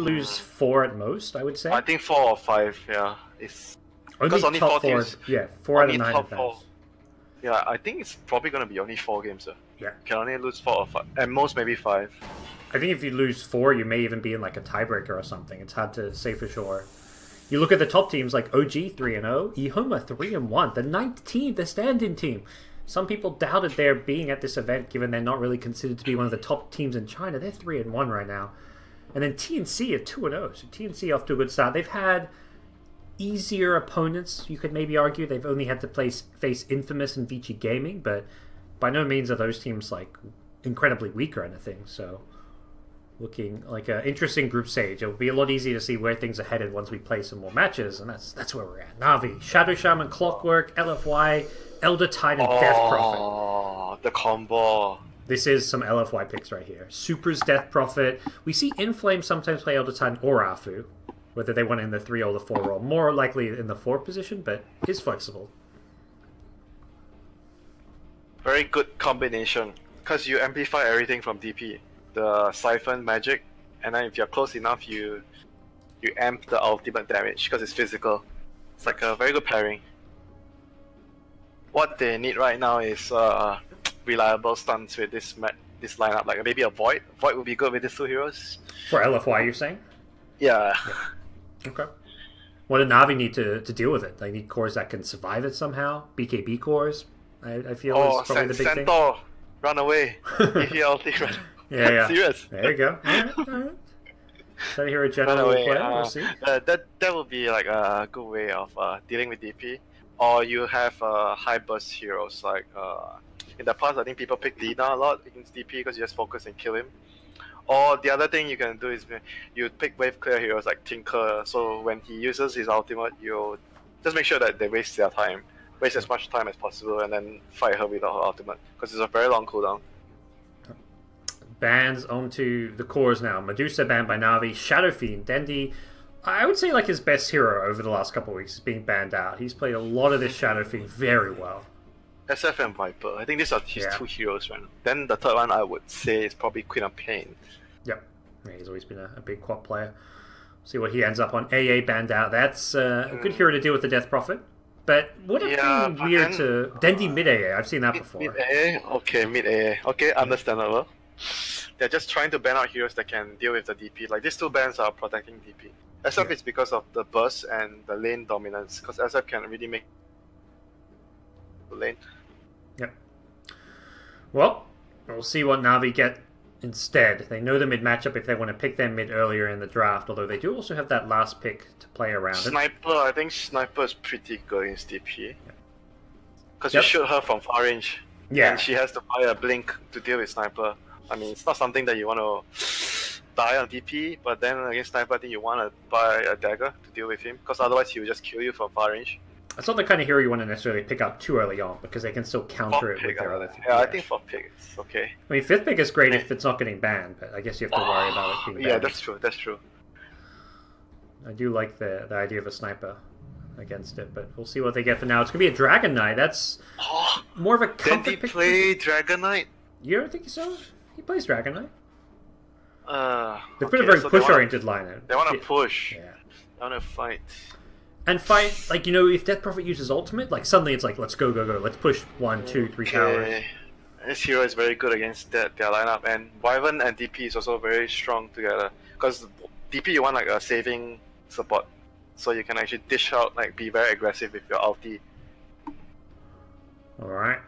lose 4 at most, I would say. I think 4 or 5, yeah. It's because only top 4 teams. Yeah, 4 out of 9 top advance. 4. Yeah, I think it's probably going to be only 4 games. Yeah. Can only lose 4 or 5. At most, maybe 5. I think if you lose 4, you may even be in like a tiebreaker or something. It's hard to say for sure. You look at the top teams like OG 3-0, eHoma 3-1, the 9th team, the stand-in team. Some people doubted their being at this event, given they're not really considered to be one of the top teams in China. They're 3-1 right now. And then TNC are 2-0, so TNC off to a good start. They've had easier opponents, you could maybe argue. They've only had to face Infamous and Vici Gaming, but by no means are those teams like incredibly weak or anything. So looking like an interesting group stage. It'll be a lot easier to see where things are headed once we play some more matches, and that's where we're at. Na'Vi, Shadow Shaman, Clockwork, LFY, Elder Titan, Death Prophet. Oh, the combo. This is some LFY picks right here. Supra's Death Prophet. We see Inflame sometimes play Elder Titan or Afu, whether they want in the 3 or the 4 role. More likely in the 4 position, but is flexible. Very good combination, because you amplify everything from DP. The Siphon magic, and then if you're close enough, you amp the ultimate damage, because it's physical. It's like a very good pairing. What they need right now is reliable stunts with this lineup, like maybe a Void. Void would be good with these 2 heroes. For LFY, you're saying? Yeah. Okay. What do Na'Vi need to deal with it? They need cores that can survive it somehow. BKB cores, I feel is probably the big Centaur, run away. EPLT, run. Yeah. Serious. There you go. All right. So here a general play. We'll see. That would be like a good way of dealing with DP. Or you have high burst heroes like in the past I think people pick Lina a lot against DP because you just focus and kill him. Or the other thing you can do is you pick wave clear heroes like Tinker, so when he uses his ultimate, you just make sure that they waste their time. Waste as much time as possible and then fight her without her ultimate, because it's a very long cooldown. Bans onto the cores now. Medusa banned by Na'Vi. Shadow Fiend, Dendi, I would say like his best hero over the last couple of weeks is being banned out. He's played a lot of this Shadow Fiend very well. SF and Viper, I think these are his 2 heroes right now. Then the third one I would say is probably Queen of Pain. Yep, yeah, he's always been a big quad player. See what he ends up on. AA banned out. That's a good hero to deal with the Death Prophet. But would it be weird to... Dendi mid-AA, I've seen that before. Mid-AA? Okay, mid-AA. Okay, understandable. They're just trying to ban out heroes that can deal with the DP. Like, these 2 bans are protecting DP. SF is because of the burst and the lane dominance, because SF can really make the lane. Yep. Well, we'll see what Na'Vi get instead. They know the mid matchup if they want to pick their mid earlier in the draft, although they do also have that last pick to play around. Sniper, I think Sniper is pretty good against DP. Because you shoot her from far range. Yeah. And she has to buy a blink to deal with Sniper. I mean, it's not something that you want to die on DP, but then against Sniper, I think you want to buy a dagger to deal with him, because otherwise he will just kill you from far range. It's not the kind of hero you want to necessarily pick up too early on, because they can still counter it with their other things. Yeah, I think 4th pick is okay. I mean, 5th pick is great if it's not getting banned, but I guess you have to worry about it being banned. Yeah, that's true. I do like the idea of a sniper against it, but we'll see what they get for now. It's going to be a Dragon Knight. That's more of a comfort pick. Did he play Dragon Knight? You don't think so? He plays Dragon Knight. They've put a very push-oriented lineup. They want to push. Yeah. They want to fight. And fight, like, you know, if Death Prophet uses ultimate, like, suddenly it's like, let's go. Let's push 1, 2, 3 towers. This hero is very good against their lineup, and Wyvern and DP is also very strong together. Because DP, you want, like, a saving support. So you can actually dish out, like, be very aggressive with your ulti. Alright.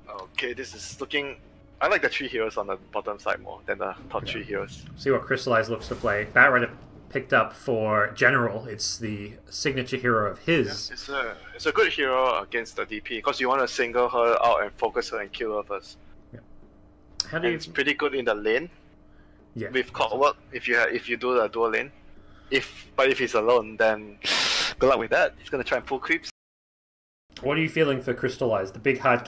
Okay, this is looking... I like the 3 heroes on the bottom side more than the top 3 heroes. See what Crystallize looks to play. Batrider picked up for General. It's the signature hero of his. Yeah, it's a good hero against the DP, because you want to single her out and focus her and kill her first. Yeah. How do you... It's pretty good in the lane. Yeah. With Clockwork, if you do the dual lane. But if he's alone, then good luck with that. He's gonna try and pull creeps. What are you feeling for Crystallize? The big hard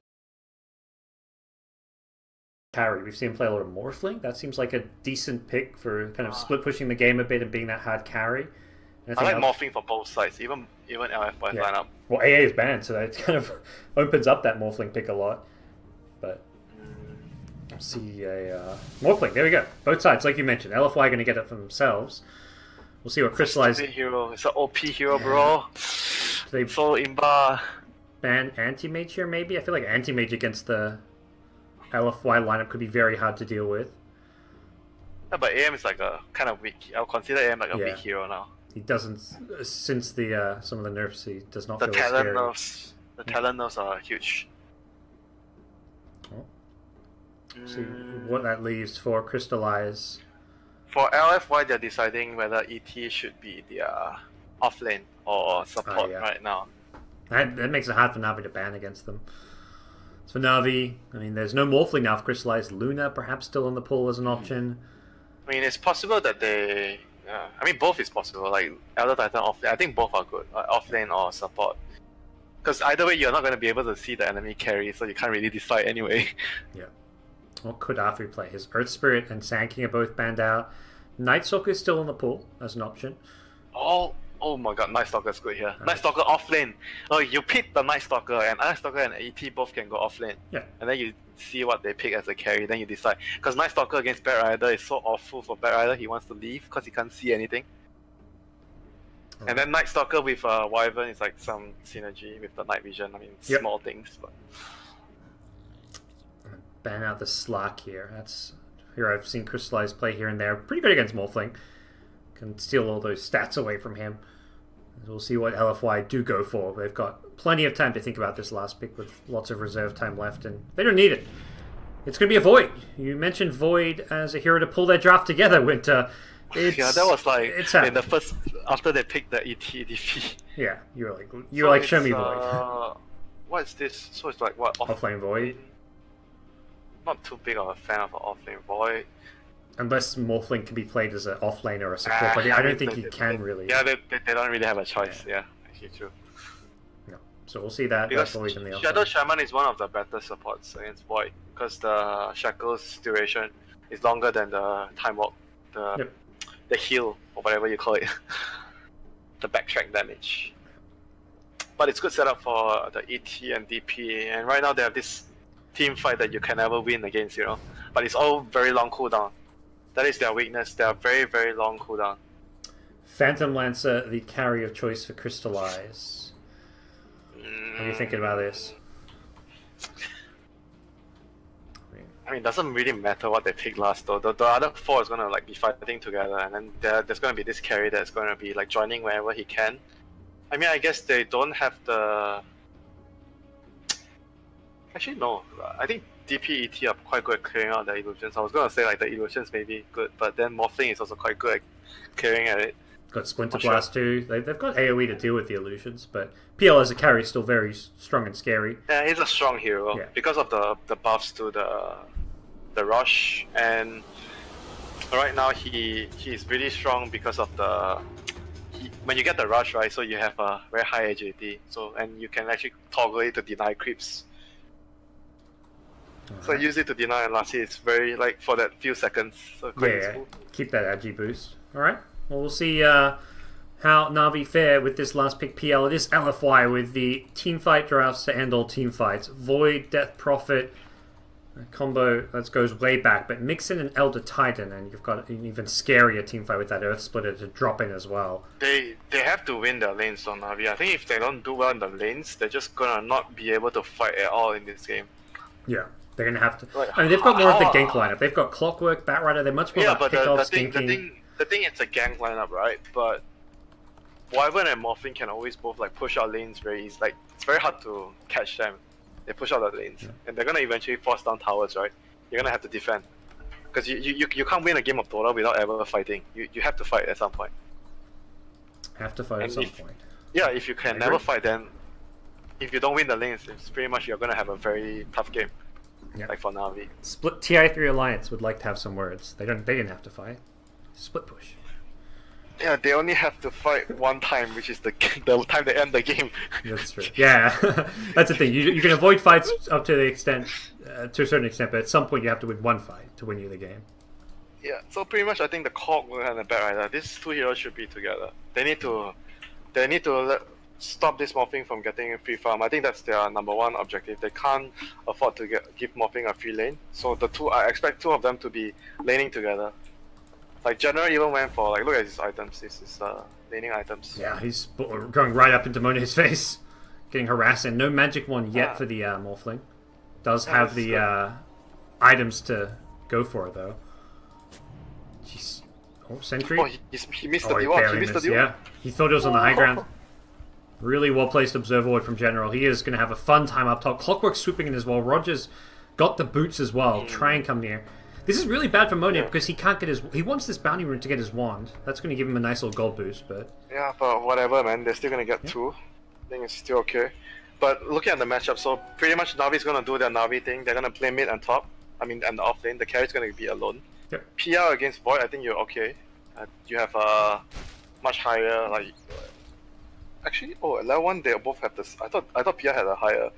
carry. We've seen him play a lot of Morphling. That seems like a decent pick for kind of split pushing the game a bit and being that hard carry. I like Morphling for both sides, even LFY lineup. Well, AA is banned, so that kind of opens up that Morphling pick a lot. But See a Morphling. There we go. Both sides, like you mentioned. LFY going to get it for themselves. We'll see what Crystallize. It's a hero. It's an OP hero, bro. They so imba. Ban anti-mage here, maybe? I feel like anti-mage against the LFY lineup could be very hard to deal with. Yeah, but AM is like a kind of weak. I'll consider AM like a weak hero now. He doesn't, since the some of the nerfs, he does not feel talent scary. nerfs. The talent nerfs are huge. Oh. See what that leaves for Crystallize. For LFY, they're deciding whether ET should be their offlane or support right now. That makes it hard for Na'Vi to ban against them. So for Na'Vi, I mean, there's no Morphling now for Crystallize. Luna perhaps still in the pool as an option. I mean, it's possible that they... I mean, both is possible. Like, Elder Titan offlane, I think both are good. Offlane or support. Because either way, you're not going to be able to see the enemy carry, so you can't really decide anyway. Yeah. What could Afri play? His Earth Spirit and Sand King are both banned out. Night Stalker is still in the pool as an option. Oh my god, Night Stalker is good here. Night Stalker offlane. Oh, you pick the Night Stalker, and Night Stalker and AT both can go offlane. Yeah. And then you see what they pick as a carry, then you decide. Because Night Stalker against Bat Rider is so awful for Bat Rider, he wants to leave because he can't see anything. And then Night Stalker with Wyvern is like some synergy with the night vision. I mean, small things, but... Ban out the Slack here. That's here I've seen Crystallize play here and there. Pretty good against Morphling. Can steal all those stats away from him. We'll see what LFY do go for. They've got plenty of time to think about this last pick with lots of reserve time left, and they don't need it. It's going to be a Void. You mentioned Void as a hero to pull their draft together, Winter. Yeah, that was like in the first after they picked the ET DP. Yeah, you were like, show me Void. What is this? So it's like what? Offlane Void. Not too big of a fan of an offlane Void. Unless Morphling can be played as an offlane or a support, but I don't think you can really. Yeah, they don't really have a choice. Yeah, actually true. No, so we'll see that. Because Void in the Shadow Shaman is one of the better supports against Void because the Shackle's duration is longer than the time walk, the heal or whatever you call it, the backtrack damage. But it's good setup for the ET and DP, and right now they have this team fight that you can never win against, you know. But it's all very long cooldown. That is their weakness. They are very, very long cooldown. Phantom Lancer, the carry of choice for Crystallize. What are you thinking about this? I mean, it doesn't really matter what they pick last though. The other four is gonna like be fighting together, and then there's gonna be this carry that's gonna be like joining wherever he can. I mean, I guess they don't have the. Actually, no. I think DP ET are quite good at clearing out the illusions. I was gonna say like the illusions may be good, but then Morphling is also quite good at clearing at it. Got Splinter Blast too. They've got AoE to deal with the illusions, but PL as a carry is still very strong and scary. Yeah, he's a strong hero because of the buffs to the rush, and right now he's really strong because of when you get the rush, right, so you have a very high agility, so and you can actually toggle it to deny creeps. So use it to deny, and lastly it's very like for that few seconds. So keep that agi boost. Alright, well we'll see how Na'Vi fare with this last pick PL. It is LFY with the teamfight drafts to end all teamfights. Void, Death Prophet, a combo that goes way back, but mix in an Elder Titan and you've got an even scarier teamfight with that Earth Splitter to drop in as well. They have to win their lanes on Na'Vi. I think if they don't do well in the lanes, they're just gonna not be able to fight at all in this game. Yeah. They're going to have to... I mean, they've got more of the gank lineup. They've got Clockwork, Batrider, they're much more about pick-offs, ganking. The thing it's a gank lineup, right? But Wyvern and Morphling can always both like push out lanes very easy. Like, it's very hard to catch them. They push out the lanes. And they're going to eventually force down towers, right? You're going to have to defend. Because you can't win a game of Dota without ever fighting. You have to fight at some point. Have to fight at some point. Yeah, if you can never fight, then if you don't win the lanes, it's pretty much you're going to have a very tough game. Yep. Like for Na'Vi. Split TI3 Alliance would like to have some words. They didn't have to fight. Split push. Yeah, they only have to fight one time, which is the time they end the game. That's true. Yeah, that's the thing. You can avoid fights up to the extent, to a certain extent, but at some point you have to win one fight to win you the game. Yeah, so pretty much I think the Cog and the Batrider, these two heroes should be together. They need to stop this morphing from getting a free farm. I think that's their number one objective. They can't afford to give morphing a free lane. So I expect two of them to be laning together. Like General even went for like, look at his items. This is laning items. Yeah, he's going right up into Monet's face, getting harassed. And no magic one yet for the Morphling. Does have the items to go for it though. Jeez. Oh, sentry. Oh, he missed the duel. He missed the duel. Yeah, he thought it was on the high ground. Really well placed observer ward from General. He is going to have a fun time up top. Clockwork swooping in as well. Rogers got the boots as well. Try and come near. This is really bad for Monet because he can't get his... He wants this bounty rune to get his wand. That's going to give him a nice little gold boost, but... Yeah, but whatever, man. They're still going to get two. I think it's still okay. But looking at the matchup, so pretty much Navi's going to do their Navi thing. They're going to play mid and top. I mean, and the off lane. The carry's going to be alone. Yep. PR against Void, I think you're okay. You have a much higher, like... Actually, level 1, they both have this... I thought PR had a higher...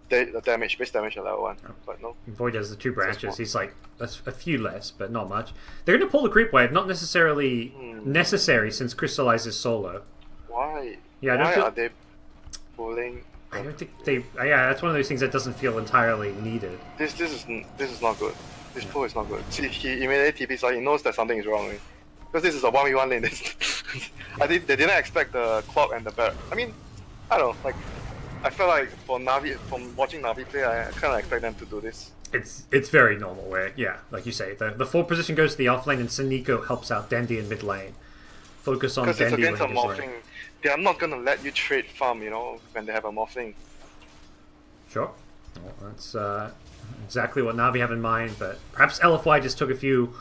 The damage, base damage at level 1, but no. Void has the two branches. He's like a few less, but not much. They're going to pull the creep wave, not necessarily necessary since Crystallize is solo. Why? Yeah, Why are they pulling? I don't think they. Yeah, that's one of those things that doesn't feel entirely needed. This is not good. This pull is not good. See, he immediately TPs out. He knows that something is wrong. Because this is a 1v1 lane. I think they didn't expect the clock and the bear. I mean, I don't know. Like, I feel like for Navi, from watching Navi play, I kind of expect them to do this. It's very normal where, yeah, like you say, the full position goes to the off lane and Saniko helps out Dendi in mid lane. Focus on Dendi. Because it's against a morphing. They are not going to let you trade farm, you know, when they have a morphing. Sure. Well, that's exactly what Navi have in mind, but perhaps LFY just took a few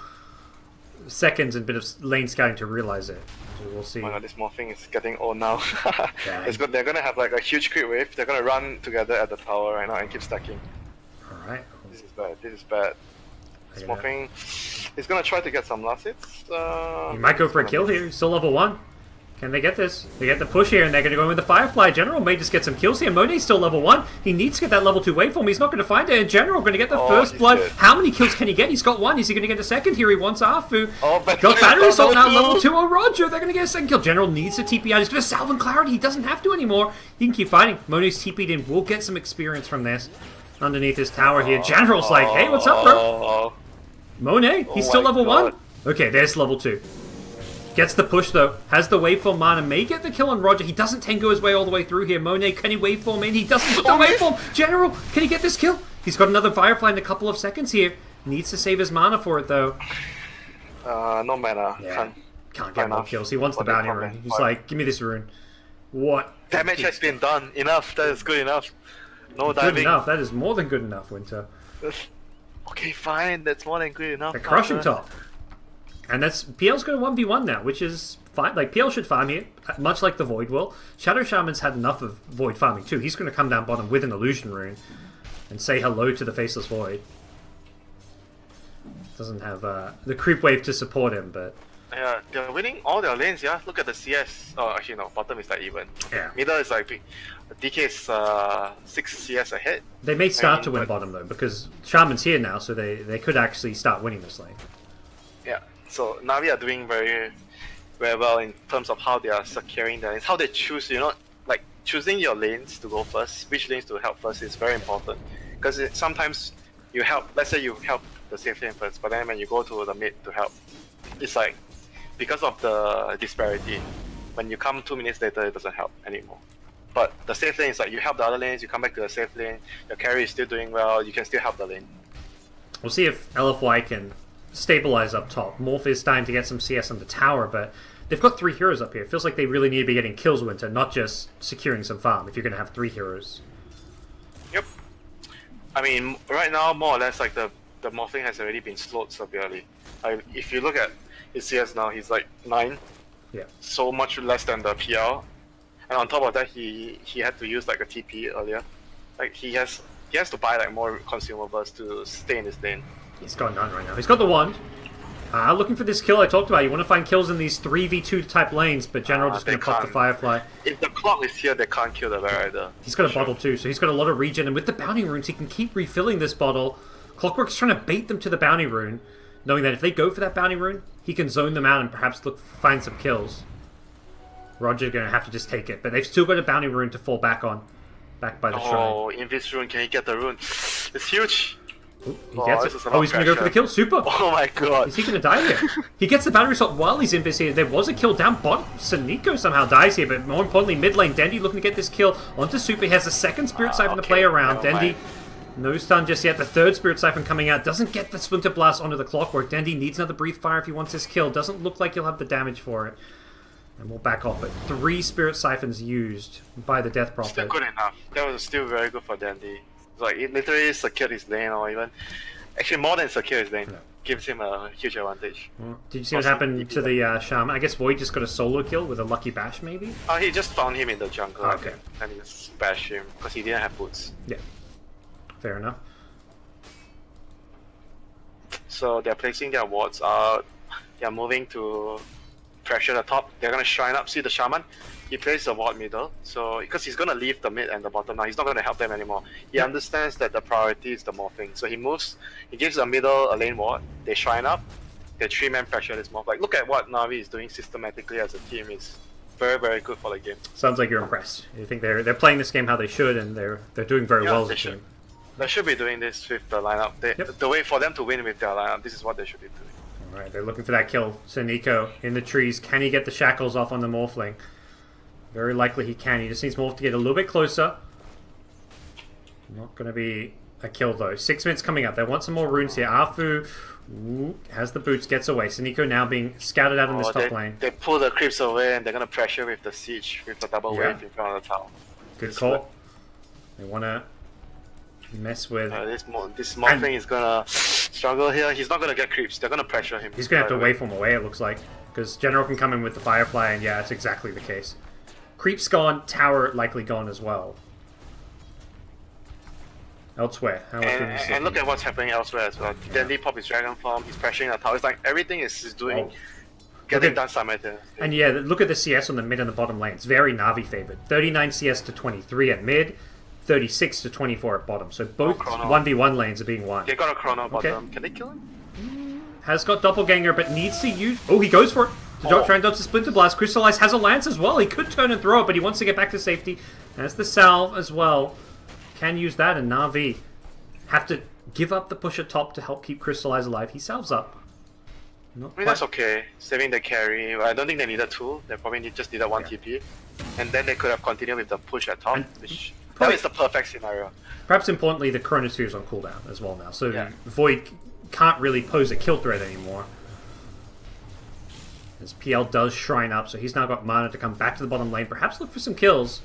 seconds and a bit of lane scouting to realize it. So we'll see. Oh my god, this morphing is getting old now. Yeah. It's good. They're gonna have like a huge creep wave. They're gonna run together at the tower right now and keep stacking. Alright. This is bad. This is bad. This morphing. He's gonna try to get some last hits. He might go for a kill here. He's still level 1. Can they get this? They get the push here, and they're going to go in with the Firefly. General may just get some kills here. Monet's still level 1. He needs to get that level 2 waveform. He's not going to find it. And General going to get the first blood. Dead. How many kills can he get? He's got 1. Is he going to get a second here? He wants Afu. Got Battery Assault now, level 2. Oh, Roger. They're going to get a second kill. General needs to TP out. He's going to salve in Clarity. He doesn't have to anymore. He can keep fighting. Monet's TP'd in. We'll get some experience from this. Underneath his tower here. General's like, hey, what's up, bro? Monet, he's still level 1. Okay, there's level 2. Gets the push though, has the waveform mana, may get the kill on Roger. He doesn't tango his way all the way through here. Monet, can he waveform in? He doesn't put the waveform! General, can he get this kill? He's got another Firefly in a couple of seconds here. Needs to save his mana for it though. No mana. Yeah. Can't get more kills. He wants the bounty rune. He's like, give me this rune. What? Damage has been done. Enough. That is good enough. No diving. Good enough. That is more than good enough, Winter. Okay, fine. That's more than good enough. A crushing top. And that's PL's going to 1v1 now, which is fine. Like, PL should farm here, much like the Void will. Shadow Shaman's had enough of Void farming too. He's going to come down bottom with an Illusion Rune and say hello to the Faceless Void. Doesn't have the creep wave to support him, but... Yeah, they're winning all their lanes, yeah? Look at the CS. Oh, actually no, bottom is like even. Yeah. Middle is like... DK is 6 CS ahead. They may start to win bottom though, because Shaman's here now, so they could actually start winning this lane. Yeah. So Navi are doing very well in terms of how they are securing their lanes. How they choose, you know, like choosing your lanes to go first, which lanes to help first is very important. Because sometimes you help, let's say you help the safe lane first, but then when you go to the mid to help, it's like, because of the disparity, when you come 2 minutes later, it doesn't help anymore. But the safe lane is like, you help the other lanes, you come back to the safe lane, your carry is still doing well, you can still help the lane. We'll see if LFY can stabilize up top. Morph is starting to get some CS on the tower, but they've got 3 heroes up here. It feels like they really need to be getting kills, Winter, not just securing some farm, if you're going to have 3 heroes. Yep. I mean, right now, more or less, like the morphing has already been slowed severely. If you look at his CS now, he's like 9. Yeah. So much less than the PL. And on top of that, he had to use like a TP earlier. Like he has to buy like more consumables to stay in his lane. He's got none right now. He's got the wand. Looking for this kill I talked about. You want to find kills in these 3v2 type lanes, but General just going to pop the Firefly. If the clock is here, they can't kill the bear either. He's got a bottle too, so he's got a lot of regen, and with the bounty runes, he can keep refilling this bottle. Clockwork's trying to bait them to the bounty rune, knowing that if they go for that bounty rune, he can zone them out and perhaps find some kills. Roger's going to have to just take it. But they've still got a bounty rune to fall back on. Back by the shrine. Oh, Invis rune, can he get the rune? It's huge! Ooh, he gets it. Oh, he's going to go for the kill. Super! Oh my god! Is he going to die here? He gets the battery shot while he's Invis here. There was a kill down bottom. Saniko somehow dies here, but more importantly, mid lane, Dendy looking to get this kill onto Super. He has a second Spirit Siphon to play around. Dendy, no stun just yet. The third Spirit Siphon coming out. Doesn't get the Splinter Blast onto the Clockwork. Dendy needs another Breathe Fire if he wants this kill. Doesn't look like he'll have the damage for it. And we'll back off. But 3 Spirit Siphons used by the Death Prophet. Still good enough. That was still very good for Dandy. Like, it literally secured his lane, or even... Actually, more than secure his lane. Yeah. Gives him a huge advantage. Well, did you see what happened to the Shaman? I guess Void just got a solo kill with a lucky bash, maybe? Oh, he just found him in the jungle. Oh, okay. And he just bashed him, because he didn't have boots. Yeah. Fair enough. So they're placing their wards out. They're moving to pressure the top. They're gonna shrine up. See the Shaman? He plays the ward middle. So because he's gonna leave the mid and the bottom now, he's not gonna help them anymore. He understands that the priority is the morphing. So he moves. He gives the middle a lane ward. They shrine up. They 3-man pressure this morph. Like, look at what Na'Vi is doing systematically as a team. It's very, very good for the game. Sounds like you're impressed. You think they're playing this game how they should, and they're doing very well as a team. They should be doing this with the lineup. The way for them to win with their lineup, this is what they should be doing. Alright, they're looking for that kill. Saniko in the trees. Can he get the shackles off on the Morphling? Very likely he can. He just needs Morph to get a little bit closer. Not going to be a kill though. 6 minutes coming up. They want some more runes here. Afu has the boots, gets away. Saniko now being scouted out in this top lane. They pull the creeps away and they're going to pressure with the siege, with the double wave in front of the tower. Good call. They want to mess with... this Morphling is going to struggle here. He's not going to get creeps. They're going to pressure him. He's going to have to wave him away, it looks like. Because General can come in with the Firefly, and yeah, that's exactly the case. Creep's gone, tower likely gone as well. Elsewhere, how and look at what's happening elsewhere as well. Yeah. Then Pop his Dragon Form, he's pressuring the tower. It's like everything is doing, getting done simultaneously. And yeah, look at the CS on the mid and the bottom lane. It's very Na'Vi favored. 39 CS to 23 at mid, 36 to 24 at bottom. So both 1v1 lanes are being won. They got a chrono bottom. Can they kill him? Has got Doppelganger, but needs to use... Oh, he goes for it. Try and dodge the Splinter Blast. Crystallize has a Lance as well. He could turn and throw it, but he wants to get back to safety. Has the Salve as well. Can use that, and Na'Vi have to give up the push at top to help keep Crystallize alive. He salves up. I mean, that's okay. Saving the carry. I don't think they needed 2. They probably just needed 1 TP. And then they could have continued with the push at top, which that is the perfect scenario. Perhaps importantly, the Chronosphere is on cooldown as well now. So Void can't really pose a kill threat anymore. As PL does shrine up, so he's now got mana to come back to the bottom lane. Perhaps look for some kills.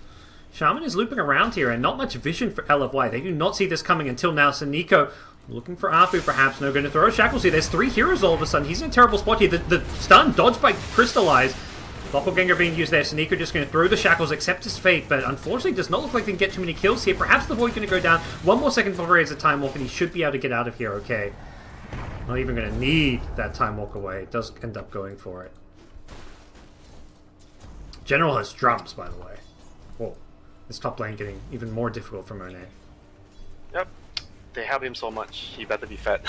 Shaman is looping around here, and not much vision for LFY. They do not see this coming until now. Saniko looking for Afu, perhaps. No, going to throw Shackles here. There's 3 heroes all of a sudden. He's in a terrible spot here. The stun dodged by Crystallize. Doppelganger being used there. Saniko just going to throw the Shackles, accept his fate, but unfortunately does not look like they can get too many kills here. Perhaps the Void going to go down. 1 more second before he has a Time Walk, and he should be able to get out of here okay. Not even going to need that Time Walk away. It does end up going for it. General has drums, by the way. Whoa. This top lane getting even more difficult for Monet. Yep. They help him so much. He better be fed.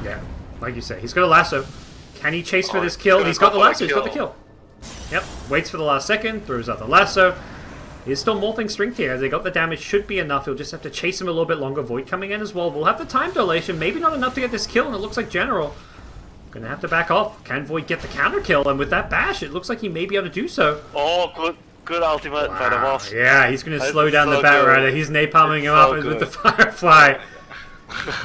Yeah. Like you say. He's got a lasso. Can he chase for this kill? He's got the lasso. He's got the kill. Yep. Waits for the last second. Throws out the lasso. He's still morphing strength here. They got the damage. Should be enough. He'll just have to chase him a little bit longer. Void coming in as well. We'll have the time dilation. Maybe not enough to get this kill. And it looks like General gonna have to back off. Can Void get the counter kill? And with that bash, it looks like he may be able to do so. Oh, good ultimate by the boss. Yeah, he's gonna slow down the Bat Rider. He's napalming him up with the Firefly.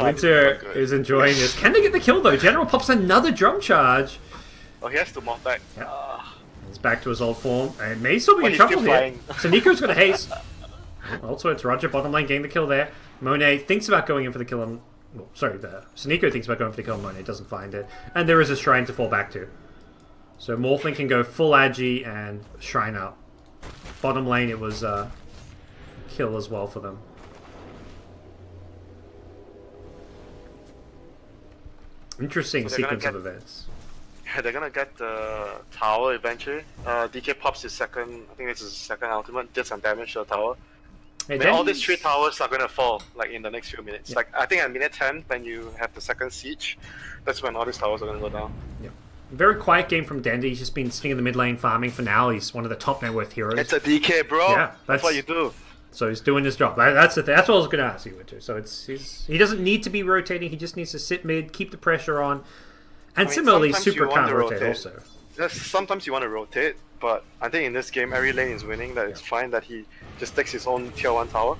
Winter is enjoying this. Can they get the kill though? General pops another drum charge. Oh, he has to morph back. Yep. He's back to his old form. And may still be in trouble here. So Nico's got a haste. Also, it's Roger bottom lane getting the kill there. Monet thinks about going in for the kill on... Well, sorry, Saniko thinks about going for the kill on Monet, doesn't find it. And there is a shrine to fall back to. So Morphling can go full Agi and shrine up. Bottom lane, it was kill as well for them. Interesting sequence of events. Yeah, they're gonna get the tower eventually. DK pops his second, I think this is his second ultimate, did some damage to the tower. Hey, all these 3 towers are gonna fall like in the next few minutes. Yeah. Like I think at minute 10, when you have the second siege, that's when all these towers are gonna go down. Yeah. Very quiet game from Dendy. He's just been sitting in the mid lane farming for now. He's one of the top net worth heroes. It's a DK, bro. Yeah, that's what you do. So he's doing his job. That's the thing. That's what I was going to ask you, Winter. So he doesn't need to be rotating. He just needs to sit mid, keep the pressure on, and similarly, super can't rotate also. Sometimes you want to rotate, but I think in this game, every lane is winning. That it's fine that he just takes his own tier 1 tower.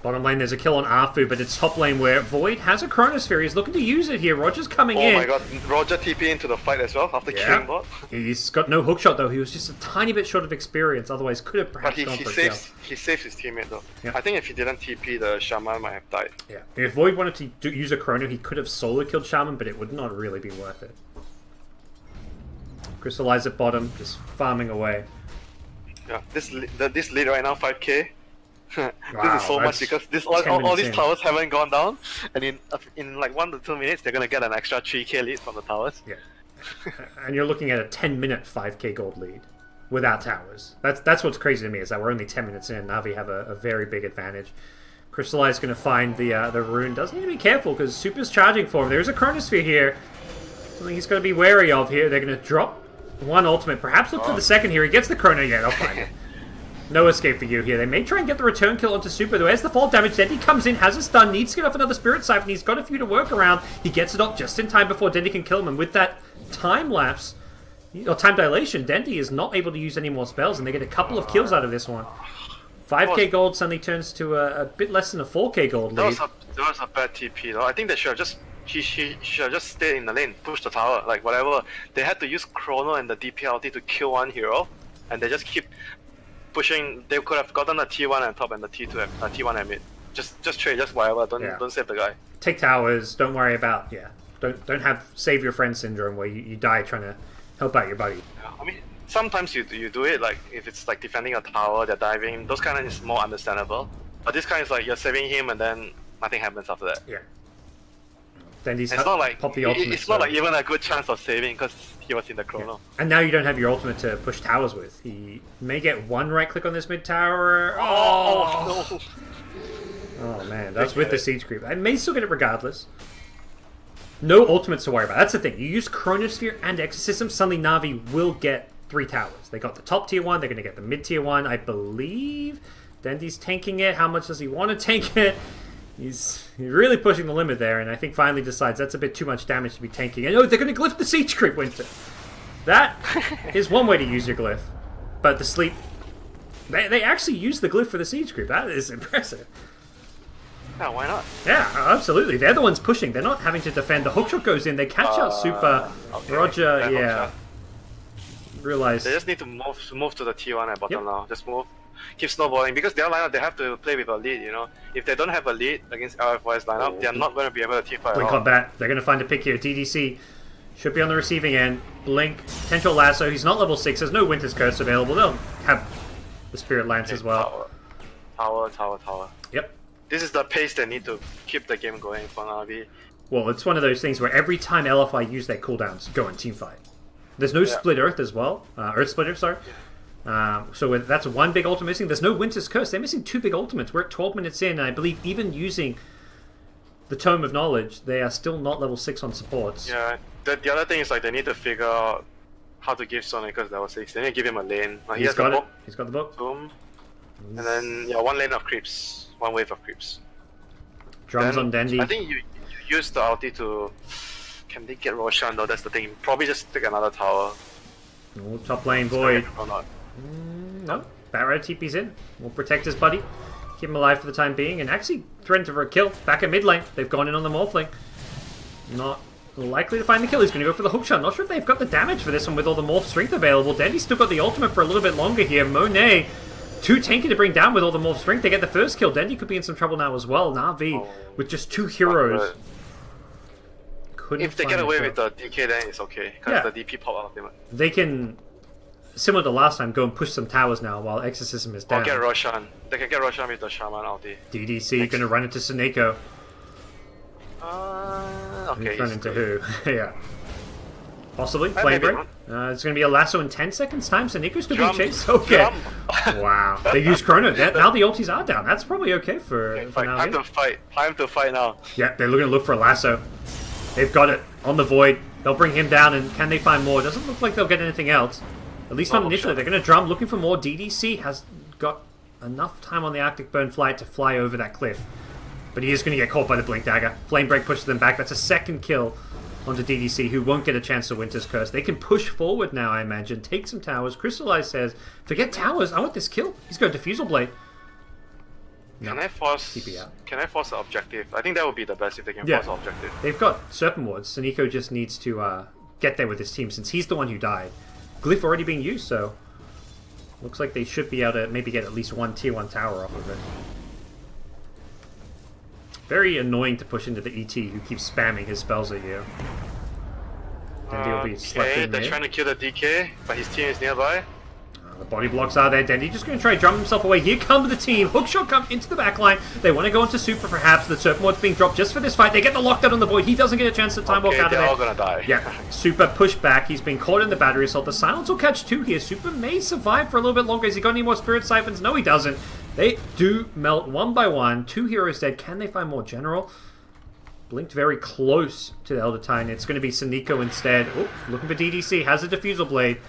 Bottom lane, there's a kill on Arfu, but it's top lane where Void has a Chronosphere. He's looking to use it here. Roger's coming in. Oh my god, Roger TP into the fight as well after killing bot. He's got no hookshot though. He was just a tiny bit short of experience. Otherwise, could have perhaps gone for a kill. He saves his teammate though. Yeah. I think if he didn't TP, the Shaman might have died. Yeah. If Void wanted to use a Chrono, he could have solo killed Shaman, but it would not really be worth it. Crystallize at bottom, just farming away. Yeah, this lead right now, 5k. Wow, this is so much because all these towers haven't gone down, and in like 1 to 2 minutes they're gonna get an extra 3k lead from the towers. Yeah, and you're looking at a 10-minute 5k gold lead without towers. That's what's crazy to me is that we're only 10 minutes in. Navi have a very big advantage. Crystallize going to find the rune. Does need to be careful because Super's charging for him. There's a Chronosphere here. Something he's got to be wary of here. They're going to drop one ultimate. Perhaps look for the second here. He gets the Chrono. Yeah, they'll find it. No escape for you here. They may try and get the return kill onto Super. There's the fall damage. Dendy comes in, has a stun, needs to get off another Spirit Siphon. He's got a few to work around. He gets it off just in time before Dendy can kill him. And with that time lapse, or time dilation, Dendy is not able to use any more spells, and they get a couple of kills out of this one. 5k gold suddenly turns to a bit less than a 4k gold lead. That was a bad TP though. I think they should have just he should have just stayed in the lane, push the tower, like whatever. They had to use Chrono and the DP ulti to kill one hero, and they just keep pushing. They could have gotten a T1 on top and the T1 at mid. Just trade, just whatever. Don't save the guy. Take towers. Don't worry about Don't have save your friend syndrome where you die trying to help out your buddy. Yeah, I mean, sometimes you do it like if it's like defending a tower, they're diving. Those kind of is more understandable. But this kind is like you're saving him and then nothing happens after that. Yeah. Then he's it's not like pop the ultimate. It's not like even a good chance of saving because he was in the Chrono. Yeah. And now you don't have your ultimate to push towers with. He may get one right click on this mid tower. Oh no! Oh man, that's with the siege creep. I may still get it regardless. No ultimates to worry about. That's the thing. You use Chronosphere and Exorcism, suddenly Na'Vi will get 3 towers. They got the top tier 1, they're going to get the mid tier 1, I believe. Dendy's tanking it. How much does he want to tank it? He's really pushing the limit there, and I think finally decides that's a bit too much damage to be tanking. And oh, they're going to glyph the siege creep, Winter. That is one way to use your glyph. But the sleep... They actually use the glyph for the siege creep. That is impressive. Yeah, why not? Yeah, absolutely. They're the ones pushing. They're not having to defend. The hookshot goes in. They catch out Super. Okay. Roger, yeah. Realize they just need to move to the T1 at bottom now. Just move. Keep snowballing. Because their lineup, they have to play with a lead, you know. If they don't have a lead against LFY's lineup, they're not going to be able to teamfight. Blink on bat. They're going to find a pick here. DDC should be on the receiving end. Blink. Potential lasso. He's not level 6. There's no Winter's Curse available. They'll have the Spirit Lance as well. Tower. Yep. This is the pace they need to keep the game going for Navi. Well, it's one of those things where every time LFI use their cooldowns, go in teamfight. There's no Split Earth as well. Earth Splitter, sorry. So that's one big ultimate missing. There's no Winter's Curse. They're missing 2 big ultimates. We're at 12 minutes in, and I believe even using the Tome of Knowledge, they are still not level 6 on supports. Yeah, the other thing is like they need to figure out how to give Sonic because level 6. They need to give him a lane. He's got it. He's got the book. Boom. And then, one lane of creeps. One wave of creeps. Drums on Dendy. I think you use the ulti to... Can they get Roshan though? That's the thing. Probably just take another tower. Oh, top lane Void. Or not. No. Barrow TP's in. We'll protect his buddy. Keep him alive for the time being. And actually threaten for a kill. Back at mid lane. They've gone in on the Morphling. Not likely to find the kill. He's going to go for the hookshot. Not sure if they've got the damage for this one with all the Morph strength available. Dendy's still got the ultimate for a little bit longer here. Monet... Too tanky to bring down with all the Morph strength. They get the first kill. Dendy could be in some trouble now as well. Na'Vi with just 2 heroes. If they get away with the DK, then it's okay. Because the DP pop ultimate. They can, similar to last time, go and push some towers now while Exorcism is down. Or get Roshan. They can get Roshan with the Shaman ulti. DDC going to run into Suneko. Okay. Run into who? Yeah. Possibly. Flame Break. It's going to be a lasso in 10 seconds time. So Nico's still being chased. Okay. Wow. They use Chrono. Now the ultis are down. That's probably okay for now. Time to fight. Time to fight now. Yeah, they're looking to look for a lasso. They've got it on the Void. They'll bring him down, and can they find more? Doesn't look like they'll get anything else. At least not initially. They're going to drum, looking for more. DDC has got enough time on the Arctic Burn flight to fly over that cliff. But he is going to get caught by the Blink Dagger. Flame Break pushes them back. That's a second kill onto DDC, who won't get a chance to Winter's Curse. They can push forward now, I imagine. Take some towers. Crystallize says, forget towers. I want this kill. He's got Diffusal Blade. No. Can I force the objective? I think that would be the best if they can force the objective. They've got Serpent Wards. Saniko just needs to get there with his team, since he's the one who died. Glyph already being used, so looks like they should be able to maybe get at least one tier 1 tower off of it. Very annoying to push into the ET, who keeps spamming his spells at you. Then he'll be slept in they're trying to kill the DK, but his team is nearby. The body blocks are there. Dendy just going to try to drum himself away. Here come the team. Hookshot come into the backline. They want to go into Super, perhaps. The Serpent Ward's being dropped just for this fight. They get the lockdown on the Void. He doesn't get a chance to time walk out of there. They're all going to die. Yeah. Super pushed back. He's been caught in the battery assault. The Silence will catch 2 here. Super may survive for a little bit longer. Has he got any more Spirit Siphons? No, he doesn't. They do melt one by one. 2 heroes dead. Can they find more General? Blinked very close to the Elder Titan. It's going to be Saniko instead. Oh, looking for DDC. Has a Diffusal Blade.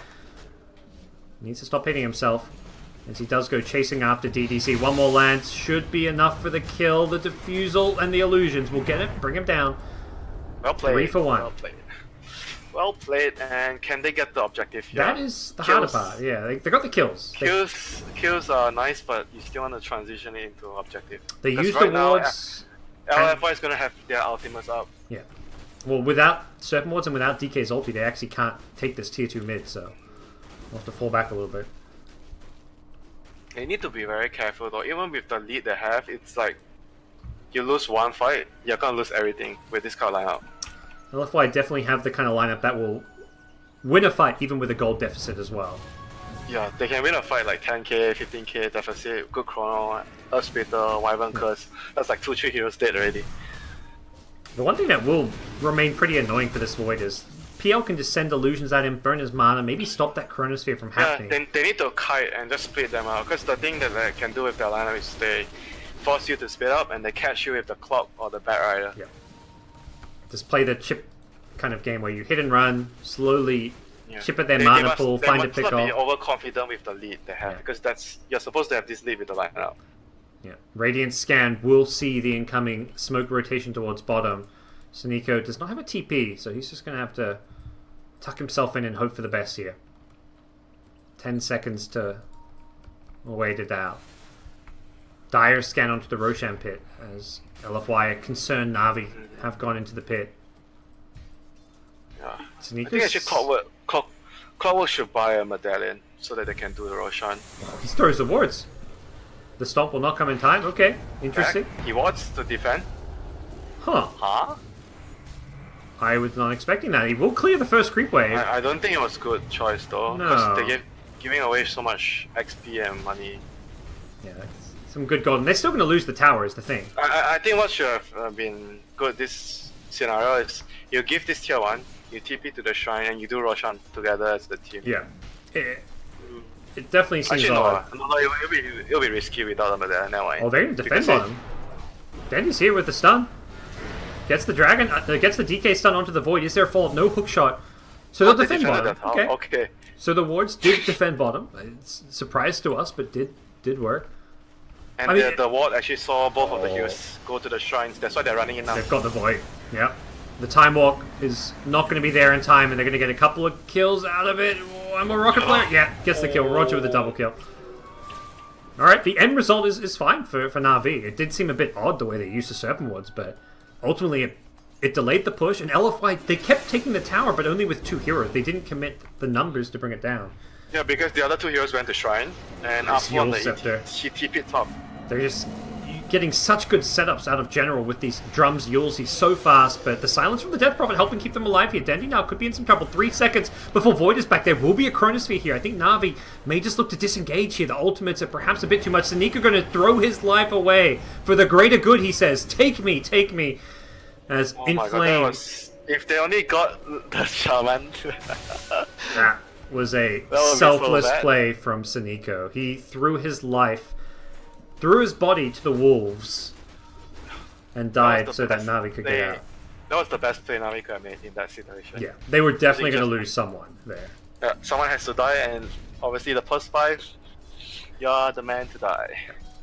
Needs to stop hitting himself, as he does go chasing after DDC. One more lance should be enough for the kill. The Diffusal and the Illusions will get it, bring him down. Well played. 3 for 1. Well played. Well played, and can they get the objective here? That is the harder part, yeah. They got the kills. Kills are nice, but you still want to transition it into objective. They use the wards. LFY is going to have their ultimates up. Yeah. Well, without Serpent Wards and without DK's ulti, they actually can't take this tier 2 mid, so we'll have to fall back a little bit. They need to be very careful though. Even with the lead they have, it's like you lose one fight, you're gonna lose everything with this kind of lineup. LFY definitely have the kind of lineup that will win a fight even with a gold deficit as well. Yeah, they can win a fight like 10k, 15k deficit, good chrono, Earth Splitter, Wyvern Curse. That's like 2-3 heroes dead already. The one thing that will remain pretty annoying for this Void is PL can just send illusions at him, burn his mana, maybe stop that Chronosphere from happening. Yeah, they need to kite and just split them out, because the thing that they can do with their lineup is they force you to split up and they catch you with the Clock or the Bat Rider. Yeah. Just play the chip kind of game where you hit and run, slowly chip at their mana pool, find a pick off. They must not be overconfident with the lead they have, because you're supposed to have this lead with the lineup. Yeah. Radiant Scan will see the incoming smoke rotation towards bottom. Saniko does not have a TP, so he's just going to have to tuck himself in and hope for the best here. 10 seconds to wait it out. Dire scan onto the Roshan pit as LFY, a concerned Na'Vi, have gone into the pit. Yeah. I think actually Clockwork should buy a medallion so that they can do the Roshan. He throws the wards. The stomp will not come in time. Okay, interesting. Back. He wants to defend. Huh. Huh? I was not expecting that. He will clear the first creep wave. I don't think it was a good choice though. No. Because they're giving away so much XP and money. Yeah, some good gold. And they're still going to lose the tower is the thing. I think what should have been good this scenario is you give this tier 1, you TP to the shrine and you do Roshan together as the team. Yeah. It definitely seems actually, odd. No, it'll be risky without them there. Never mind. Oh, they're going to defend on him. Dendy's here with the stun. Gets the dragon, gets the DK stun onto the Void. Is there a follow-up? No hook shot. So they'll defend bottom. Okay. So the wards did defend bottom. It's a surprise to us, but did work. And the ward actually saw both of the heroes go to the shrines. That's why they're running in now. They've got the Void. Yeah. The Time Walk is not going to be there in time, and they're going to get a couple of kills out of it. One more Rocket Flare. Yeah, gets the kill. Roger with a double kill. Alright, the end result is fine for Na'Vi. It did seem a bit odd the way they used the Serpent Wards, but ultimately it delayed the push, and LFY, they kept taking the tower, but only with 2 heroes. They didn't commit the numbers to bring it down. Yeah, because the other 2 heroes went to Shrine, and after one, she TP'd top. They're just getting such good setups out of General with these drums. Yules, he's so fast, but the silence from the Death Prophet helping keep them alive here. Dendy now could be in some trouble. 3 seconds before Void is back. There will be a Chronosphere here. I think Na'Vi may just look to disengage here. The ultimates are perhaps a bit too much. Saniko going to throw his life away for the greater good, he says. Take me, take me. As in flames. If they only got the Shaman. That was a selfless play from Saniko. He threw his life, threw his body to the wolves, and died so that Na'Vi could get out. That was the best play Nami could have made in that situation. Yeah, they were definitely going to lose someone there. Someone has to die, and obviously the +5, you're the man to die.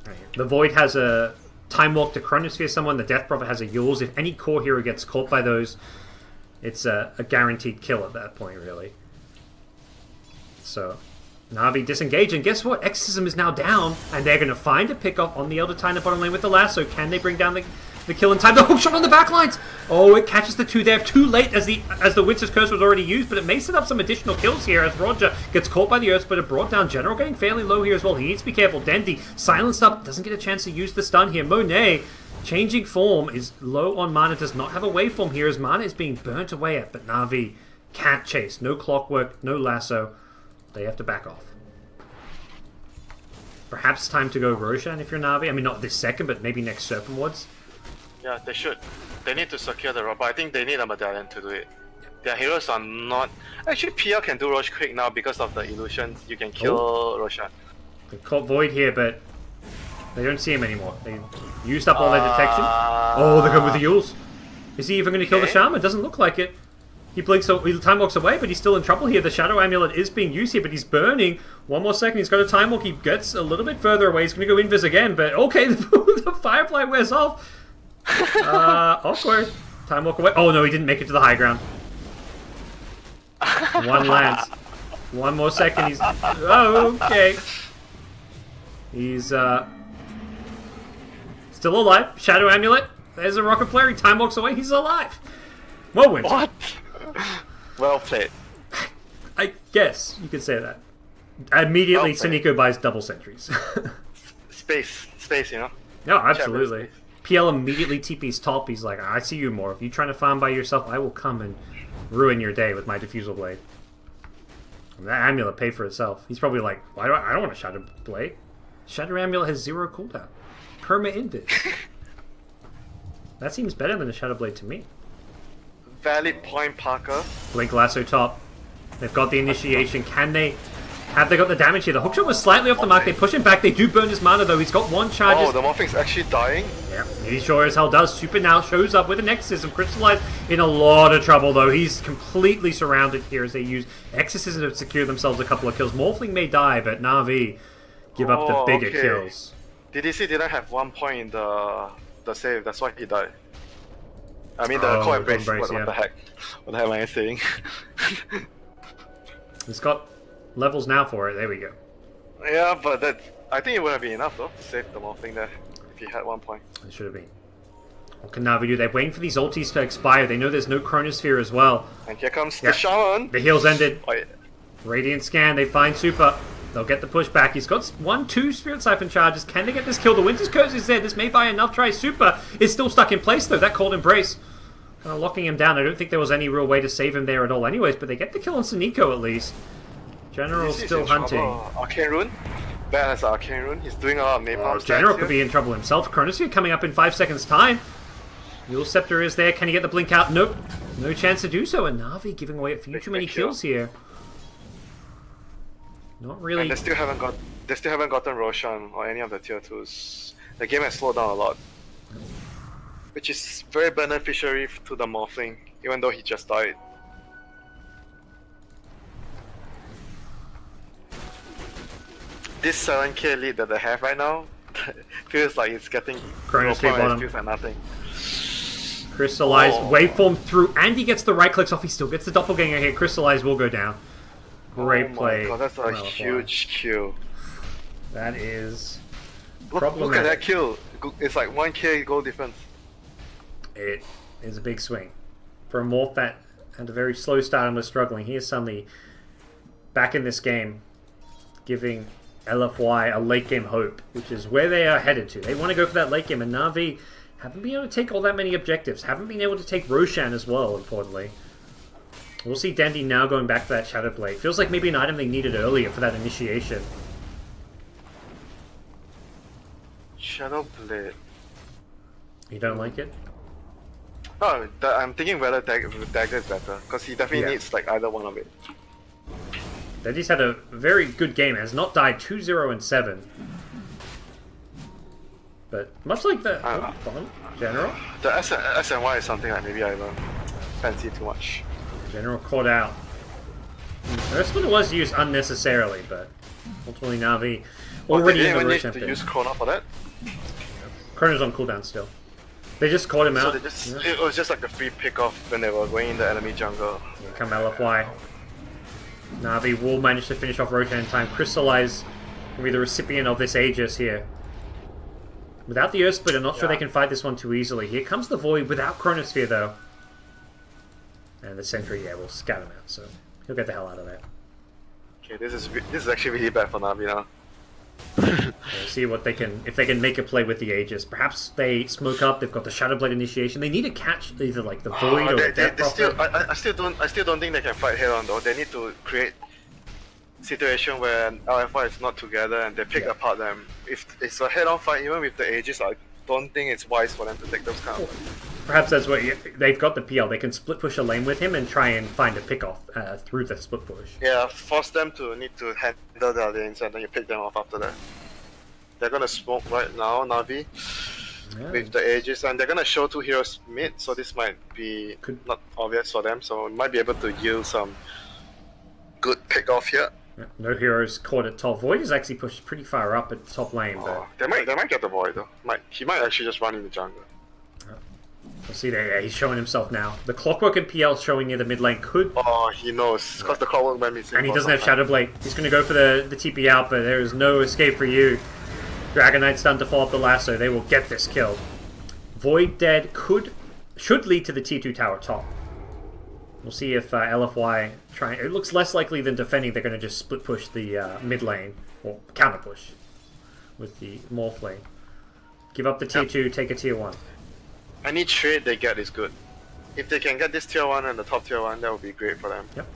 Right. The Void has a Time Walk to Chronosphere someone, the Death Prophet has a Yules. If any core hero gets caught by those, it's a guaranteed kill at that point, really. So, Na'Vi disengage, and guess what? Exorcism is now down, and they're going to find a pick-off on the Elder Titan bottom lane with the lasso. Can they bring down the kill in time? The hook shot on the backlines! Oh, it catches the two there too late as the Winter's Curse was already used, but it may set up some additional kills here as Roger gets caught by the Earth Splitter, brought down. General getting fairly low here as well. He needs to be careful. Dendi silenced up, doesn't get a chance to use the stun here. Monet, changing form, is low on mana, does not have a waveform here as mana is being burnt away at, but Na'Vi can't chase. No clockwork, no lasso. They have to back off. Perhaps time to go Roshan if you're Na'Vi. I mean, not this second, but maybe next Serpent Wards. Yeah, they should. They need to secure the robot. I think they need a medallion to do it. Their heroes are not... Actually, PL can do Rosh quick now because of the illusions. You can kill Roshan. They caught Void here, but they don't see him anymore. They used up all their detection. Oh, they're going with the Yules. Is he even going to kill the Shaman? Doesn't look like it. He blinks, he time walks away, but he's still in trouble here. The Shadow Amulet is being used here, but he's burning. One more second, he's got a time walk. He gets a little bit further away. He's going to go invis again, but okay, the Firefly wears off. Awkward. Time walk away. Oh no, he didn't make it to the high ground. One lands. One more second. He's okay. He's still alive. Shadow Amulet. There's a rocket flare. He time walks away. He's alive. Moment. What? Well played. I guess you could say that. Immediately, well Saniko buys double sentries. Space, you know? No, absolutely. PL immediately TP's top. He's like, I see you more. If you trying to farm by yourself, I will come and ruin your day with my Diffusal Blade. And that amulet paid for itself. He's probably like, I don't want a Shadow Blade. Shadow Amulet has 0 cooldown. Perma invis. That seems better than a Shadow Blade to me. Valid point, Parker. Blink Lasso top. They've got the initiation. Can they... Have they got the damage here? The hookshot was slightly off the mark. They push him back. They do burn his mana, though. He's got 1 charge. Oh, the Morphing's actually dying? Yeah, he sure as hell does. Super now shows up with an Exorcism. Crystallized in a lot of trouble, though. He's completely surrounded here as they use Exorcism to secure themselves a couple of kills. Morphling may die, but Na'Vi give up the bigger kills. DDC didn't have 1 point in the save. That's why he died. I mean, the core embrace. What the heck? What the hell am I saying? He's got levels now for it. There we go. Yeah, but I think it would have been enough though to save the Morphling there if he had 1 point. It should have been. What can Na'Vi do? They're waiting for these ultis to expire. They know there's no Chronosphere as well. And here comes the Shaman. The heal's ended. Oh, yeah. Radiant scan. They find Super. They'll get the pushback. He's got 1-2 Spirit Siphon charges. Can they get this kill? The Winter's Curse is there. This may buy enough tries. Super is still stuck in place though. That Cold Embrace kind of locking him down. I don't think there was any real way to save him there at all anyways, but they get the kill on Saniko at least. General's still hunting. Arcane Rune? Bad as Arcane Rune. He's doing a lot of napalm. General could be in trouble himself. Chronosphere coming up in 5 seconds time. Yule Scepter is there. Can he get the blink out? Nope. No chance to do so. And Na'Vi giving away a few too many kills here. Not really. And they still haven't gotten Roshan or any of the tier 2s. The game has slowed down a lot. Which is very beneficial to the Morphling, even though he just died. This 7k lead that they have right now feels like it's getting Chronosphere bottom. Feels like nothing. Crystallize, waveform through, and he gets the right clicks off. He still gets the doppelganger here. Crystallize will go down. Great play. Oh my god, that's a huge kill. That is look at that kill. It's like 1k goal difference. It is a big swing. For a Morph that had a very slow start and was struggling, he is suddenly back in this game, giving LFY a late game hope, which is where they are headed to. They want to go for that late game, and Na'Vi haven't been able to take all that many objectives. Haven't been able to take Roshan as well, importantly. We'll see Dendi now going back for that Shadow Blade. Feels like maybe an item they needed earlier for that initiation. Shadow Blade. You don't like it? Oh, I'm thinking whether Dagger is better, because he definitely needs like either one of it. Dendi's had a very good game, has not died 2-0 and 7. But much like the General. The SNY is something that maybe I don't fancy too much. General caught out. This one was used unnecessarily, but ultimately Na'Vi already in the Rosh need to use Chrono for that? Chrono's on cooldown still. They just caught him out. So it was just like a free pick-off when they were going in the enemy jungle. Here come LFY. Na'Vi will manage to finish off Roshan in time. Crystallize will be the recipient of this Aegis here. Without the Earth Split, I'm not sure they can fight this one too easily. Here comes the Void without Chronosphere though. And the Sentry, yeah, will scout him out, so he'll get the hell out of there. Okay, this is actually really bad for Na'Vi now. We'll see what they can, if they can make a play with the Aegis. Perhaps they smoke up. They've got the Shadowblade initiation. They need to catch either like the Void or the Death Prophet. I still don't think they can fight head on though. They need to create situation where LFY is not together and they pick apart them. If it's a head on fight, even with the Aegis, I don't think it's wise for them to take those kind of. Perhaps that's what they've got the PL. They can split push a lane with him and try and find a pick off through the split push. Yeah, force them to need to handle their lanes and then you pick them off after that. They're gonna smoke right now, Na'Vi, with the Aegis, and they're gonna show 2 heroes mid, so this might be not obvious for them, so we might be able to yield some good pick off here. Yeah, no heroes caught at top. Void is actually pushed pretty far up at top lane, but they might get the Void though. He might actually just run in the jungle. We'll see there. Yeah, he's showing himself now. The Clockwork and PL showing near the mid lane could. Oh, he knows because the Clockwork went missing. And he doesn't have Shadowblade. He's going to go for the TP out, but there is no escape for you. Dragon Knight's done to follow up the lasso. They will get this kill. Void dead should lead to the T2 tower top. We'll see if LFY try. It looks less likely than defending. They're going to just split push the mid lane or counter push with the Morph lane. Give up the tier 2, take a tier 1. Any trade they get is good. If they can get this tier 1 and the top tier 1, that would be great for them. Yep.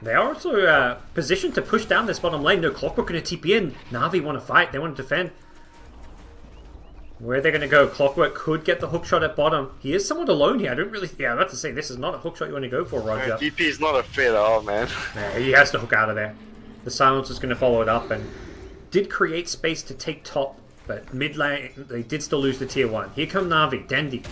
They are also positioned to push down this bottom lane. No Clockwork going to TP in. Na'Vi want to fight. They want to defend. Where are they going to go? Clockwork could get the hookshot at bottom. He is somewhat alone here. I don't really... Yeah, I'm about to say, this is not a hookshot you want to go for, Roger. DP is not afraid at all, man. Yeah, he has to hook out of there. The Silence is going to follow it up and did create space to take top, but mid lane, they did still lose the tier 1. Here come Na'Vi. Dendi.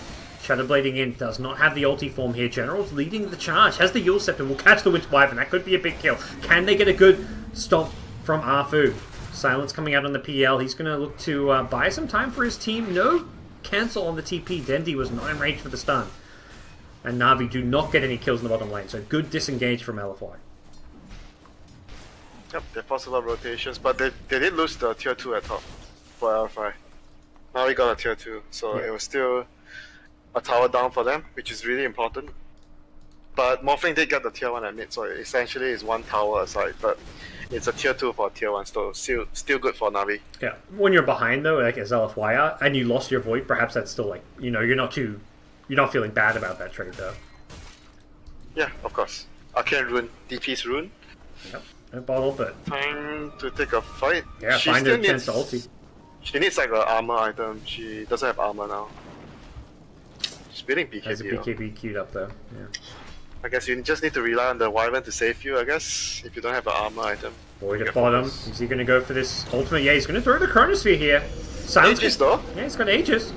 Shadowblading in. Does not have the ulti form here. General's leading the charge. Has the Yule Scepter. Will catch the Winter Wyvern. That could be a big kill. Can they get a good stomp from Arfu? Silence coming out on the PL. He's going to look to buy some time for his team. No cancel on the TP. Dendi was not in range for the stun. And Na'Vi do not get any kills in the bottom lane. So good disengage from LFY. Yep, they're possible rotations, but they did lose the tier 2 at top for LFY. Now we got a tier 2, so it was still a tower down for them, which is really important. But Morphling did get the tier 1 at mid, so essentially it's 1 tower aside, but it's a tier 2 for tier 1, so still good for Na'Vi. Yeah, when you're behind though, like as LFY are, and you lost your Void, perhaps that's still like, you know, you're not feeling bad about that trade though. Yeah, of course. Arcane Rune, DP's Rune. Yep, no bottle, but... Time to take a fight. Yeah, she find a chance to ulti. She needs like an armor item, she doesn't have armor now. She's building BKB. Has a BKB queued up though, yeah. I guess you just need to rely on the Wyvern to save you, I guess, if you don't have an armor item. Void at bottom. Is he going to go for this ultimate? Yeah, he's going to throw the Chronosphere here. Silence Aegis though? Yeah, he's got Aegis.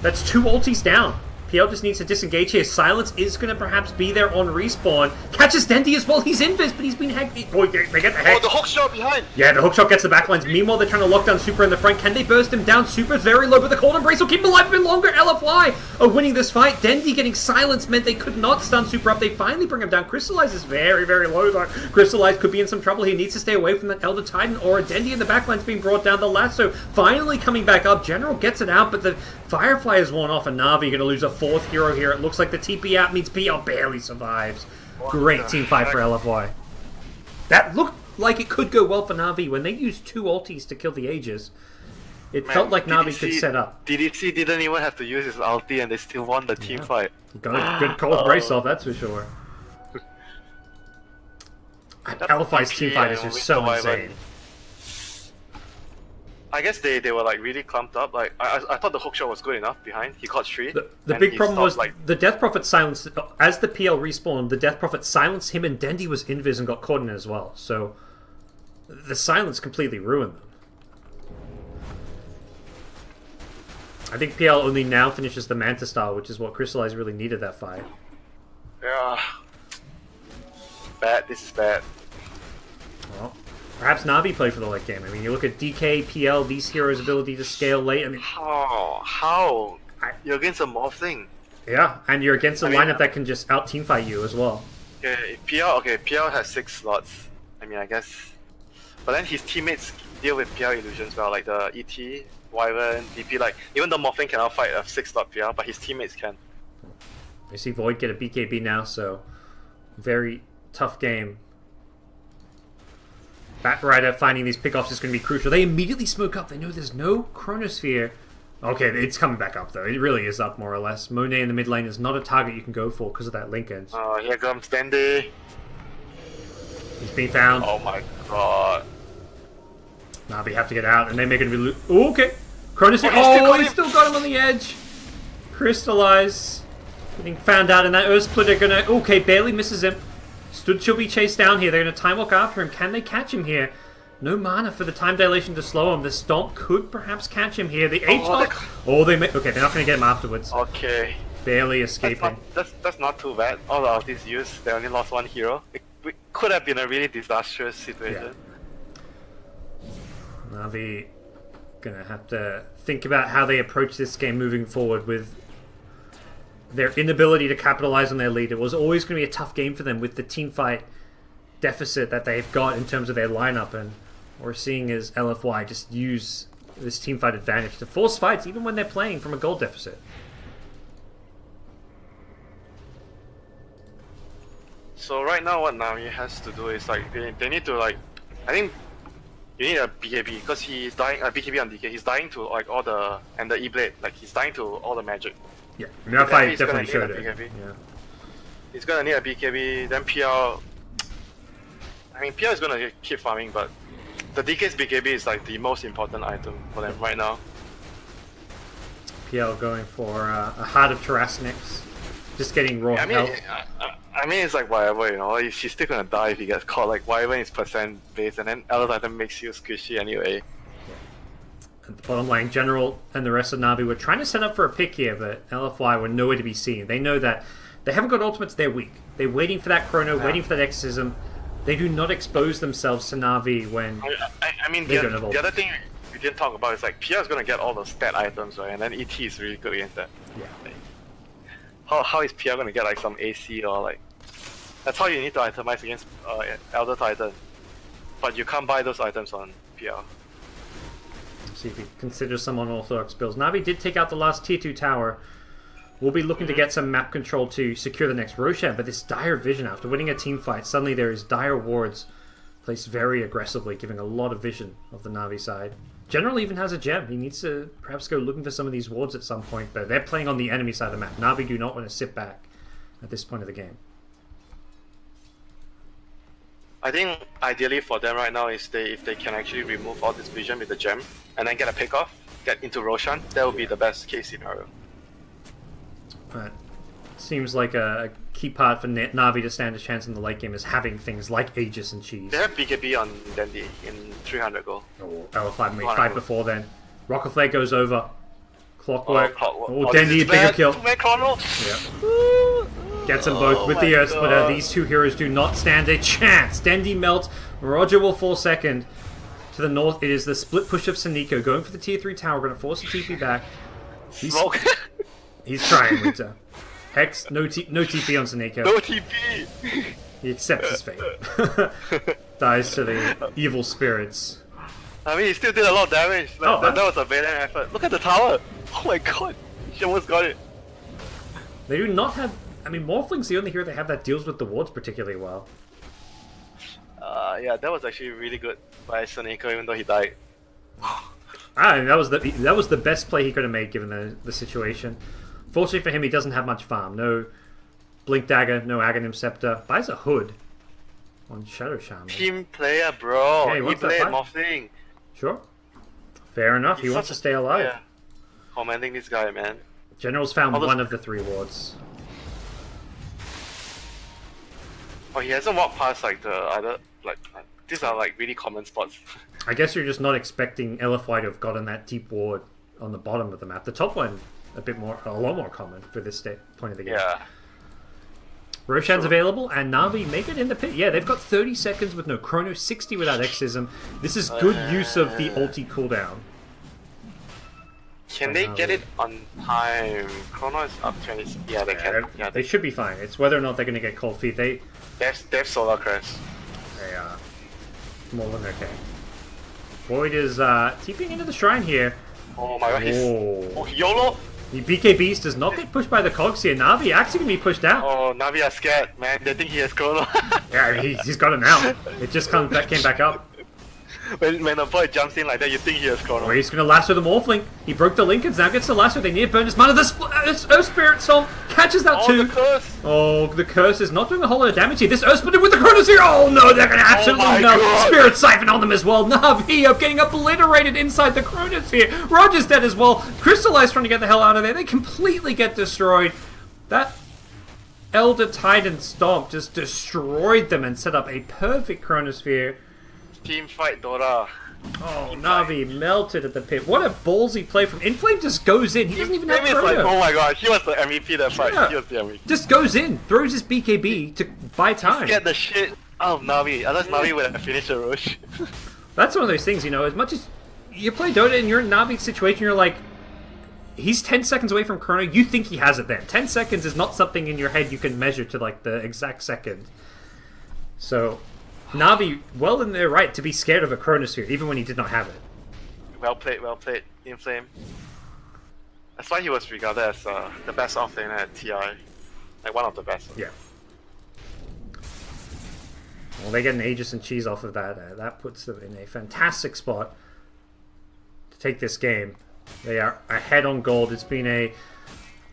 That's 2 ultis down. PL just needs to disengage here. Silence is going to perhaps be there on respawn. Catches Dendi as well. He's invis, but he's been hacked. Oh, they get the hex. Oh, the hookshot behind! Yeah, the hookshot gets the backlines. Meanwhile, they're trying to lock down Super in the front. Can they burst him down? Super's very low, but the Cold Embrace will keep him alive a bit longer. LFY are winning this fight. Dendi getting silenced meant they could not stun Super up. They finally bring him down. Crystallize is very, very low, though. Crystallize could be in some trouble. He needs to stay away from that Elder Titan, or a Dendi in the backline's being brought down. The lasso finally coming back up. General gets it out, but the Firefly is worn off, and Na'Vi going to lose a 4th hero here. It looks like the TP out means PL barely survives. Great team fight for LFY. That looked like it could go well for Na'Vi. When they used 2 ultis to kill the Aegis, it felt like Na'Vi could set up. DDC didn't even have to use his ulti and they still won the team fight. Got a good cold brace off, that's for sure. LFY's team fight is just so insane. I guess they were like really clumped up. Like I thought the hookshot was good enough behind. He caught 3. The big problem was like the Death Prophet silenced as the PL respawned. The Death Prophet silenced him, and Dendi was invis and got caught in it as well. So the silence completely ruined them. I think PL only now finishes the Manta style, which is what Crystallize really needed that fight. Yeah. Bad. This is bad. Well, perhaps Na'Vi play for the late game. I mean, you look at DK, PL, these heroes' ability to scale late. I mean, how? You're against a Morphling. Yeah, and you're against a lineup that can just out teamfight you as well. PL has 6 slots. I mean, I guess, but then his teammates deal with PL illusions well, like the ET, Wyvern, DP. Like even the Morphling cannot fight a 6-slot PL, but his teammates can. You see Void get a BKB now, so very tough game. Batrider finding these pickoffs is going to be crucial. They immediately smoke up. They know there's no Chronosphere. Okay, it's coming back up though. It really is up more or less. Monet in the mid lane is not a target you can go for because of that linkage. Oh, here comes Dandy. He's being found. Oh my god. Na'Vi have to get out, and they're making it. Oh, okay. Chronosphere. He still got him on the edge. Crystallize. Getting found out in that Earth Splitter. Gonna. Okay, barely misses him. Stood should be chased down here. They're going to time walk after him. Can they catch him here? No mana for the time dilation to slow him. The Stomp could perhaps catch him here. The H-Lock. Okay, they're not going to get him afterwards. Okay. Barely escaping. That's not too bad. All of these used, they only lost 1 hero. It could have been a really disastrous situation. Yeah. Na'Vi gonna have to think about how they approach this game moving forward with their inability to capitalize on their lead. It was always going to be a tough game for them with the teamfight deficit that they've got in terms of their lineup, and what we're seeing is LFY just use this teamfight advantage to force fights even when they're playing from a gold deficit. So right now what Na'Vi has to do is like they need to like, I think you need a BKB because he's dying, a BKB on DK, he's dying to like all the, and the E-Blade, like he's dying to all the magic. Yeah, I mean, that fight definitely showed it. Yeah. He's gonna need a BKB, then PL. I mean, PL is gonna keep farming, but the DK's BKB is like the most important item for them right now. PL going for a Heart of Terrasnics, just getting raw health. I mean, it's like whatever, you know, he's still gonna die if he gets caught. Like, whatever is percent base, and then other item makes you squishy anyway. At the bottom lane, General and the rest of Na'Vi were trying to set up for a pick here, but LFY were nowhere to be seen. They know that they haven't got ultimates, they're weak. They're waiting for that chrono, waiting for that exorcism. They do not expose themselves to Na'Vi when I mean, the other thing we didn't talk about is like, PL is gonna get all the stat items, right? And then ET is really good against that. Yeah. Like, how is PL gonna get like some AC or like... That's how you need to itemize against Elder Titan. But you can't buy those items on PL. See if he considers some unorthodox builds. Na'Vi did take out the last tier 2 tower. We'll be looking to get some map control to secure the next Roshan, but this dire vision after winning a team fight, suddenly there is dire wards placed very aggressively, giving a lot of vision of the Na'Vi side. General even has a gem. He needs to perhaps go looking for some of these wards at some point, but they're playing on the enemy side of the map. Na'Vi do not want to sit back at this point of the game. I think ideally for them right now is if they can actually remove all this vision with the gem and then get a pick off, get into Roshan, that would be the best case scenario. But seems like a key part for Na'Vi to stand a chance in the late game is having things like Aegis and Cheese. They have BKB on Dandy in 300 gold. Oh, LFI made 5 before then. Rocket Flare goes over. Clockwork. Oh, Dandy, bigger kill. Yeah. Gets them both with the Earth Splitter. These two heroes do not stand a chance. Dandy melts. Roger will fall second. To the north, it is the split push of Saniko going for the tier 3 tower. Going to force the TP back. He's trying, Winter. Hex, no TP on Saniko. No TP! He accepts his fate. Dies to the evil spirits. I mean, he still did a lot of damage. That was a valiant effort. Look at the tower! Oh my god! She almost got it. They do not have... I mean, Morphling's the only hero they have that deals with the wards particularly well. Yeah, that was actually really good by Saniko, even though he died. That was the best play he could have made given the situation. Fortunately for him, he doesn't have much farm. No Blink Dagger, no Aghanim Scepter. Buys a Hood on Shadow Shaman. Team player, bro. Yeah, he played Morphling. Sure. Fair enough. He wants to stay alive. Yeah. Commanding this guy, man. General's found one of the 3 wards. Oh, he hasn't walked past like the other, like these are like really common spots. I guess you're just not expecting LFY to have gotten that deep ward on the bottom of the map. The top one a lot more common for this point of the game. Yeah. Roshan's available, and Na'Vi make it in the pit. Yeah, they've got 30 seconds with no chrono, 60 without Exism. This is good use of the ulti cooldown. Can they get it on time? Chrono is up 20. Yeah, they can. Yeah, they should be fine. It's whether or not they're going to get cold feet. They have Solar Crest. They are more than okay. Void is TPing into the shrine here. Oh my god, he's YOLO! The BK Beast does not get pushed by the cogs here. Navi actually going to be pushed out. Oh, Navi are scared, man. They think he has chrono. Yeah, he's got it now. It just came back up. When a boy jumps in like that, you think he has chrono. Oh, he's going to lasso the Morphling. He broke the Lincolns, now gets the lasso. They need to burn his mana. The Earth Spirit Soul catches that too. The curse. Oh, the curse is not doing a whole lot of damage here. This Earth Spirit with the Chronos here. Oh no, they're going to absolutely melt. Spirit Siphon on them as well. Navi are getting obliterated inside the Chronosphere. Roger's dead as well. Crystallize trying to get the hell out of there. They completely get destroyed. That Elder Titan Stomp just destroyed them and set up a perfect Chronosphere. Team fight, Dota. Oh, Navi melted at the pit. What a ballsy play from Inflame. Just goes in. He doesn't even have chrono. Like, oh my god, he was the MVP that fight. Yeah. He was the MVP. Just goes in, throws his BKB to buy time. Get the shit out of Navi. Unless Navi would have finished the rush. That's one of those things, you know, as much as you play Dota and you're in Navi's situation, you're like, he's 10 seconds away from chrono, you think he has it then. 10 seconds is not something in your head you can measure to like the exact second. So Navi, well in their right to be scared of a Chronosphere, even when he did not have it. Well played, Inflame. That's why he was regarded as the best offlaner at TI. Like, one of the best. Yeah. Well, they get an Aegis and Cheese off of that. That puts them in a fantastic spot to take this game. They are ahead on gold. It's been a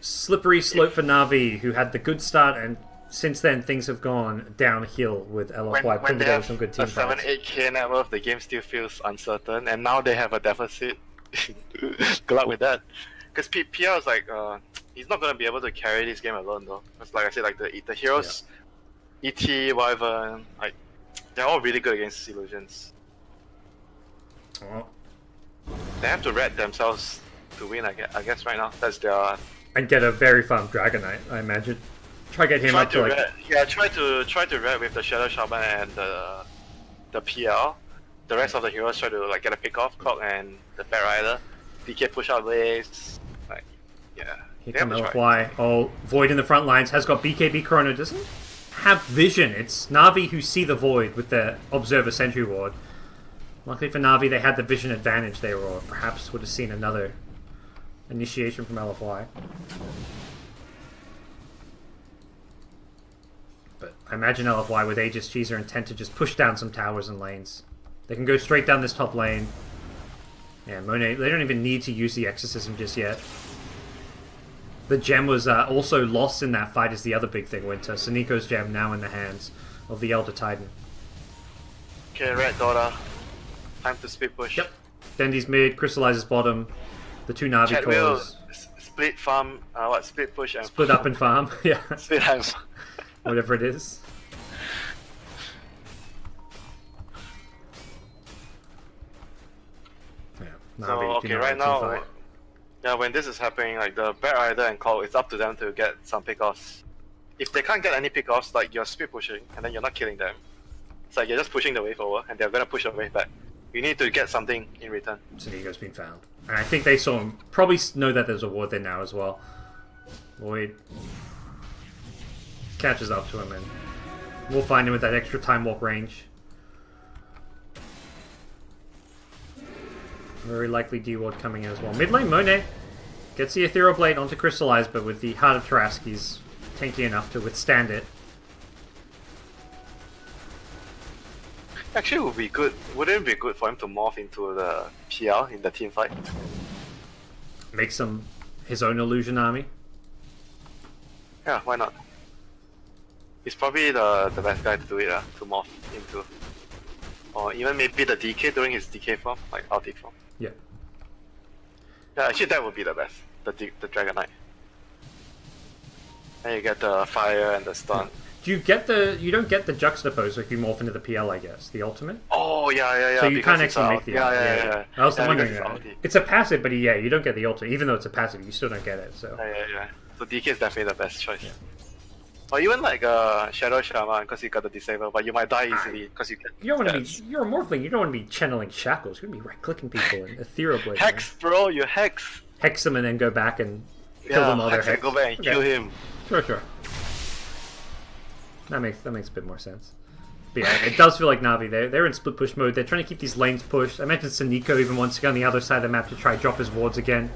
slippery slope for Navi, who had the good start, and since then, things have gone downhill with LFY. When they have some good team a 7-8k net worth, the game still feels uncertain, and now they have a deficit. Good luck with that. Because PR is like, he's not going to be able to carry this game alone, though. Because like I said, like the heroes, ET, whatever, like, they're all really good against illusions. Oh. They have to red themselves to win, I guess right now. That's their... And get a very farm Dragon Knight, I imagine. Try to get him up to like... try to red with the Shadow Shaman and the PL. The rest of the heroes try to like get a pick off Clock and the Bat Rider. DK push out waves. Like, yeah. Here come LFY. Oh, Void in the front lines has got BKB Chrono. Doesn't have vision. It's Na'Vi who see the Void with the Observer Sentry Ward. Luckily for Na'Vi, they had the vision advantage there, or perhaps would have seen another initiation from LFY. But I imagine LFY with Aegis Cheese are intent to just push down some towers and lanes. They can go straight down this top lane. Yeah, Monet, they don't even need to use the Exorcism just yet. The gem was also lost in that fight is the other big thing, Winter. Suniko's gem now in the hands of the Elder Titan. Okay, red Dota. Time to split push. Yep. Dendy's mid, Crystallizes bottom. The two Na'Vi cores. Split farm, split push and... Split up and farm, yeah. Split up. Whatever it is. Yeah, so, okay, right now, when this is happening, like the Bat Rider and Call, it's up to them to get some pickoffs. If they can't get any pickoffs, like you're split pushing, and then you're not killing them. It's like you're just pushing the wave over, and they're gonna push the wave back. You need to get something in return. Sonico's been found. And I think they saw him, probably know that there's a ward there now as well. Void catches up to him, and we'll find him with that extra time walk range. Very likely D-Ward coming in as well. Mid lane, Monet gets the Ethereal Blade onto Crystallize, but with the Heart of Tarask, he's tanky enough to withstand it. Actually, would be good. Wouldn't it be good for him to morph into the PL in the team fight? Make his own illusion army. Yeah, why not? He's probably the best guy to do it, to morph into. Or even maybe the DK during his DK form, like ulti form. Yeah. Yeah, actually that would be the best, the Dragon Knight. And you get the fire and the stun. you get the... You don't get the juxtapose if you morph into the PL, I guess. The ultimate? Oh, yeah. So you can't actually make the... Yeah. I was wondering that. It's a passive, but yeah, you don't get the ultimate. Even though it's a passive, you still don't get it, so... Yeah. So DK is definitely the best choice. Yeah. Or even like Shadow Shaman, because you got the disable, but you might die easily because you can... You don't want to be... You're a morphling, you don't want to be channeling shackles. You're going to be right-clicking people in Ethereal Blade. Hex, bro, you hex! Hex them and then go back and kill them all their hex. Go back and kill him. Sure. That makes a bit more sense. But yeah, it does feel like Na'Vi. They're in split push mode. They're trying to keep these lanes pushed. I mentioned Saniko even wants to go on the other side of the map to try drop his wards again.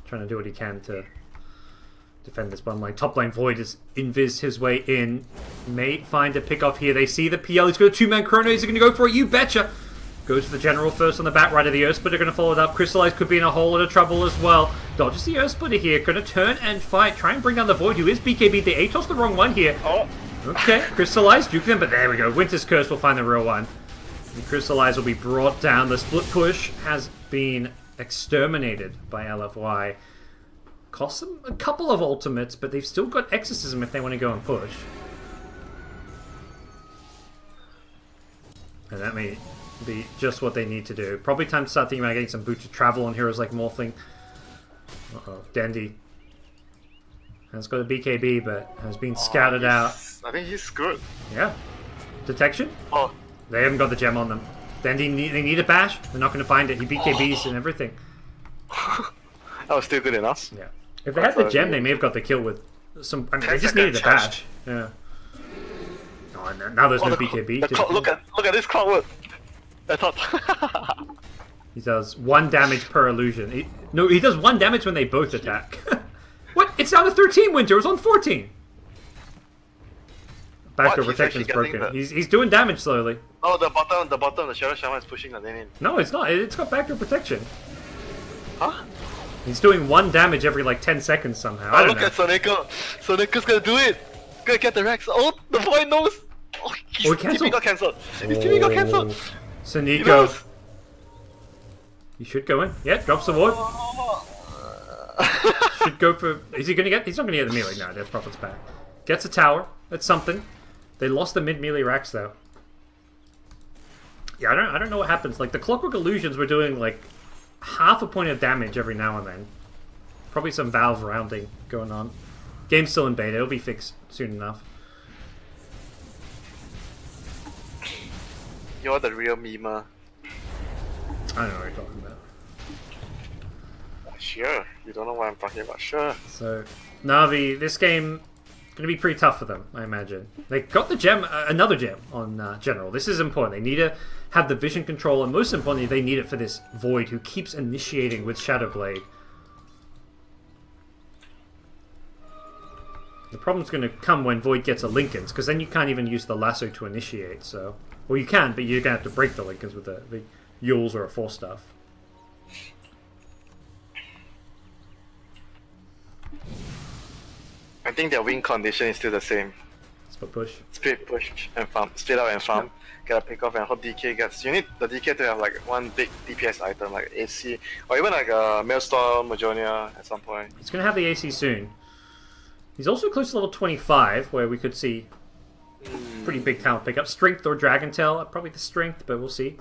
Trying to do what he can to defend this bottom lane. Top lane Void is invis his way in. May find a pick off here. They see the PL. He's got a two-man chrono. He's going to go for it. You betcha. Goes for the general first on the back right of the Earth Splitter. Going to follow it up. Crystallize could be in a whole lot of trouble as well. Dodges the Earth Splitter here. Going to turn and fight. Try and bring down the Void, who is BKB. They ATOS the wrong one here. Oh. Okay. Crystallize. Duke them, but there we go. Winter's Curse will find the real one. And Crystallize will be brought down. The split push has been exterminated by LFY. Cost them a couple of ultimates, but they've still got Exorcism if they want to go and push. And that may be just what they need to do. Probably time to start thinking about getting some boots of travel on heroes like Morphling. Uh-oh, Dandy has got a BKB, but has been scouted out. I think he's screwed. Yeah. Detection? Oh. They haven't got the gem on them. Dandy, they need a bash. They're not going to find it. He BKBs and everything. That was still good enough. Yeah. If they had the gem, they may have got the kill with some... I mean, they just needed a bash. Yeah. Oh, and now there's no BKB. Look at this clockwork. I thought... He does 1 damage per illusion. He does 1 damage when they both attack. What? It's down to 13, Winter. It was on 14. Backdoor protection is broken. He's doing damage slowly. Oh, the bottom, the Shadow Shaman is pushing the lane in. No, it's not. It's got backdoor protection. Huh? He's doing 1 damage every like 10 seconds somehow. Oh, look at Soneko. Soneko's gonna do it. Gonna get the Rex. Oh, the Void knows. Oh, his TP got cancelled. His TP got cancelled. Saniko. You should go in. Yeah, drops the ward. Should go for... Is he gonna get... He's not gonna get the melee. No, Death Prophet's back. Gets a tower. That's something. They lost the mid-melee racks though. Yeah, I don't know what happens. Like, the Clockwork Illusions were doing like half a point of damage every now and then. Probably some Valve rounding going on. Game's still in beta. It'll be fixed soon enough. You're the real memer. I don't know what you're talking about. Sure. You don't know what I'm talking about. Sure. So, Na'Vi, this game going to be pretty tough for them, I imagine. They got the gem, another gem on General. This is important. They need to have the vision control, and most importantly, they need it for this Void who keeps initiating with Shadow Blade. The problem's going to come when Void gets a Linken's, because then you can't even use the lasso to initiate, so... Well, you can, but you're going to have to break the Linken's with the Yules or a Force Staff. I think their win condition is still the same. Split push. Split push and farm. Split out and farm. Yeah. Get a pick off and hope DK gets... You need the DK to have like one big DPS item, like AC, or even like a Maelstrom, Majonia at some point. He's going to have the AC soon. He's also close to level 25, where we could see pretty big talent pickup. Strength or Dragon Tail, probably the Strength, but we'll see.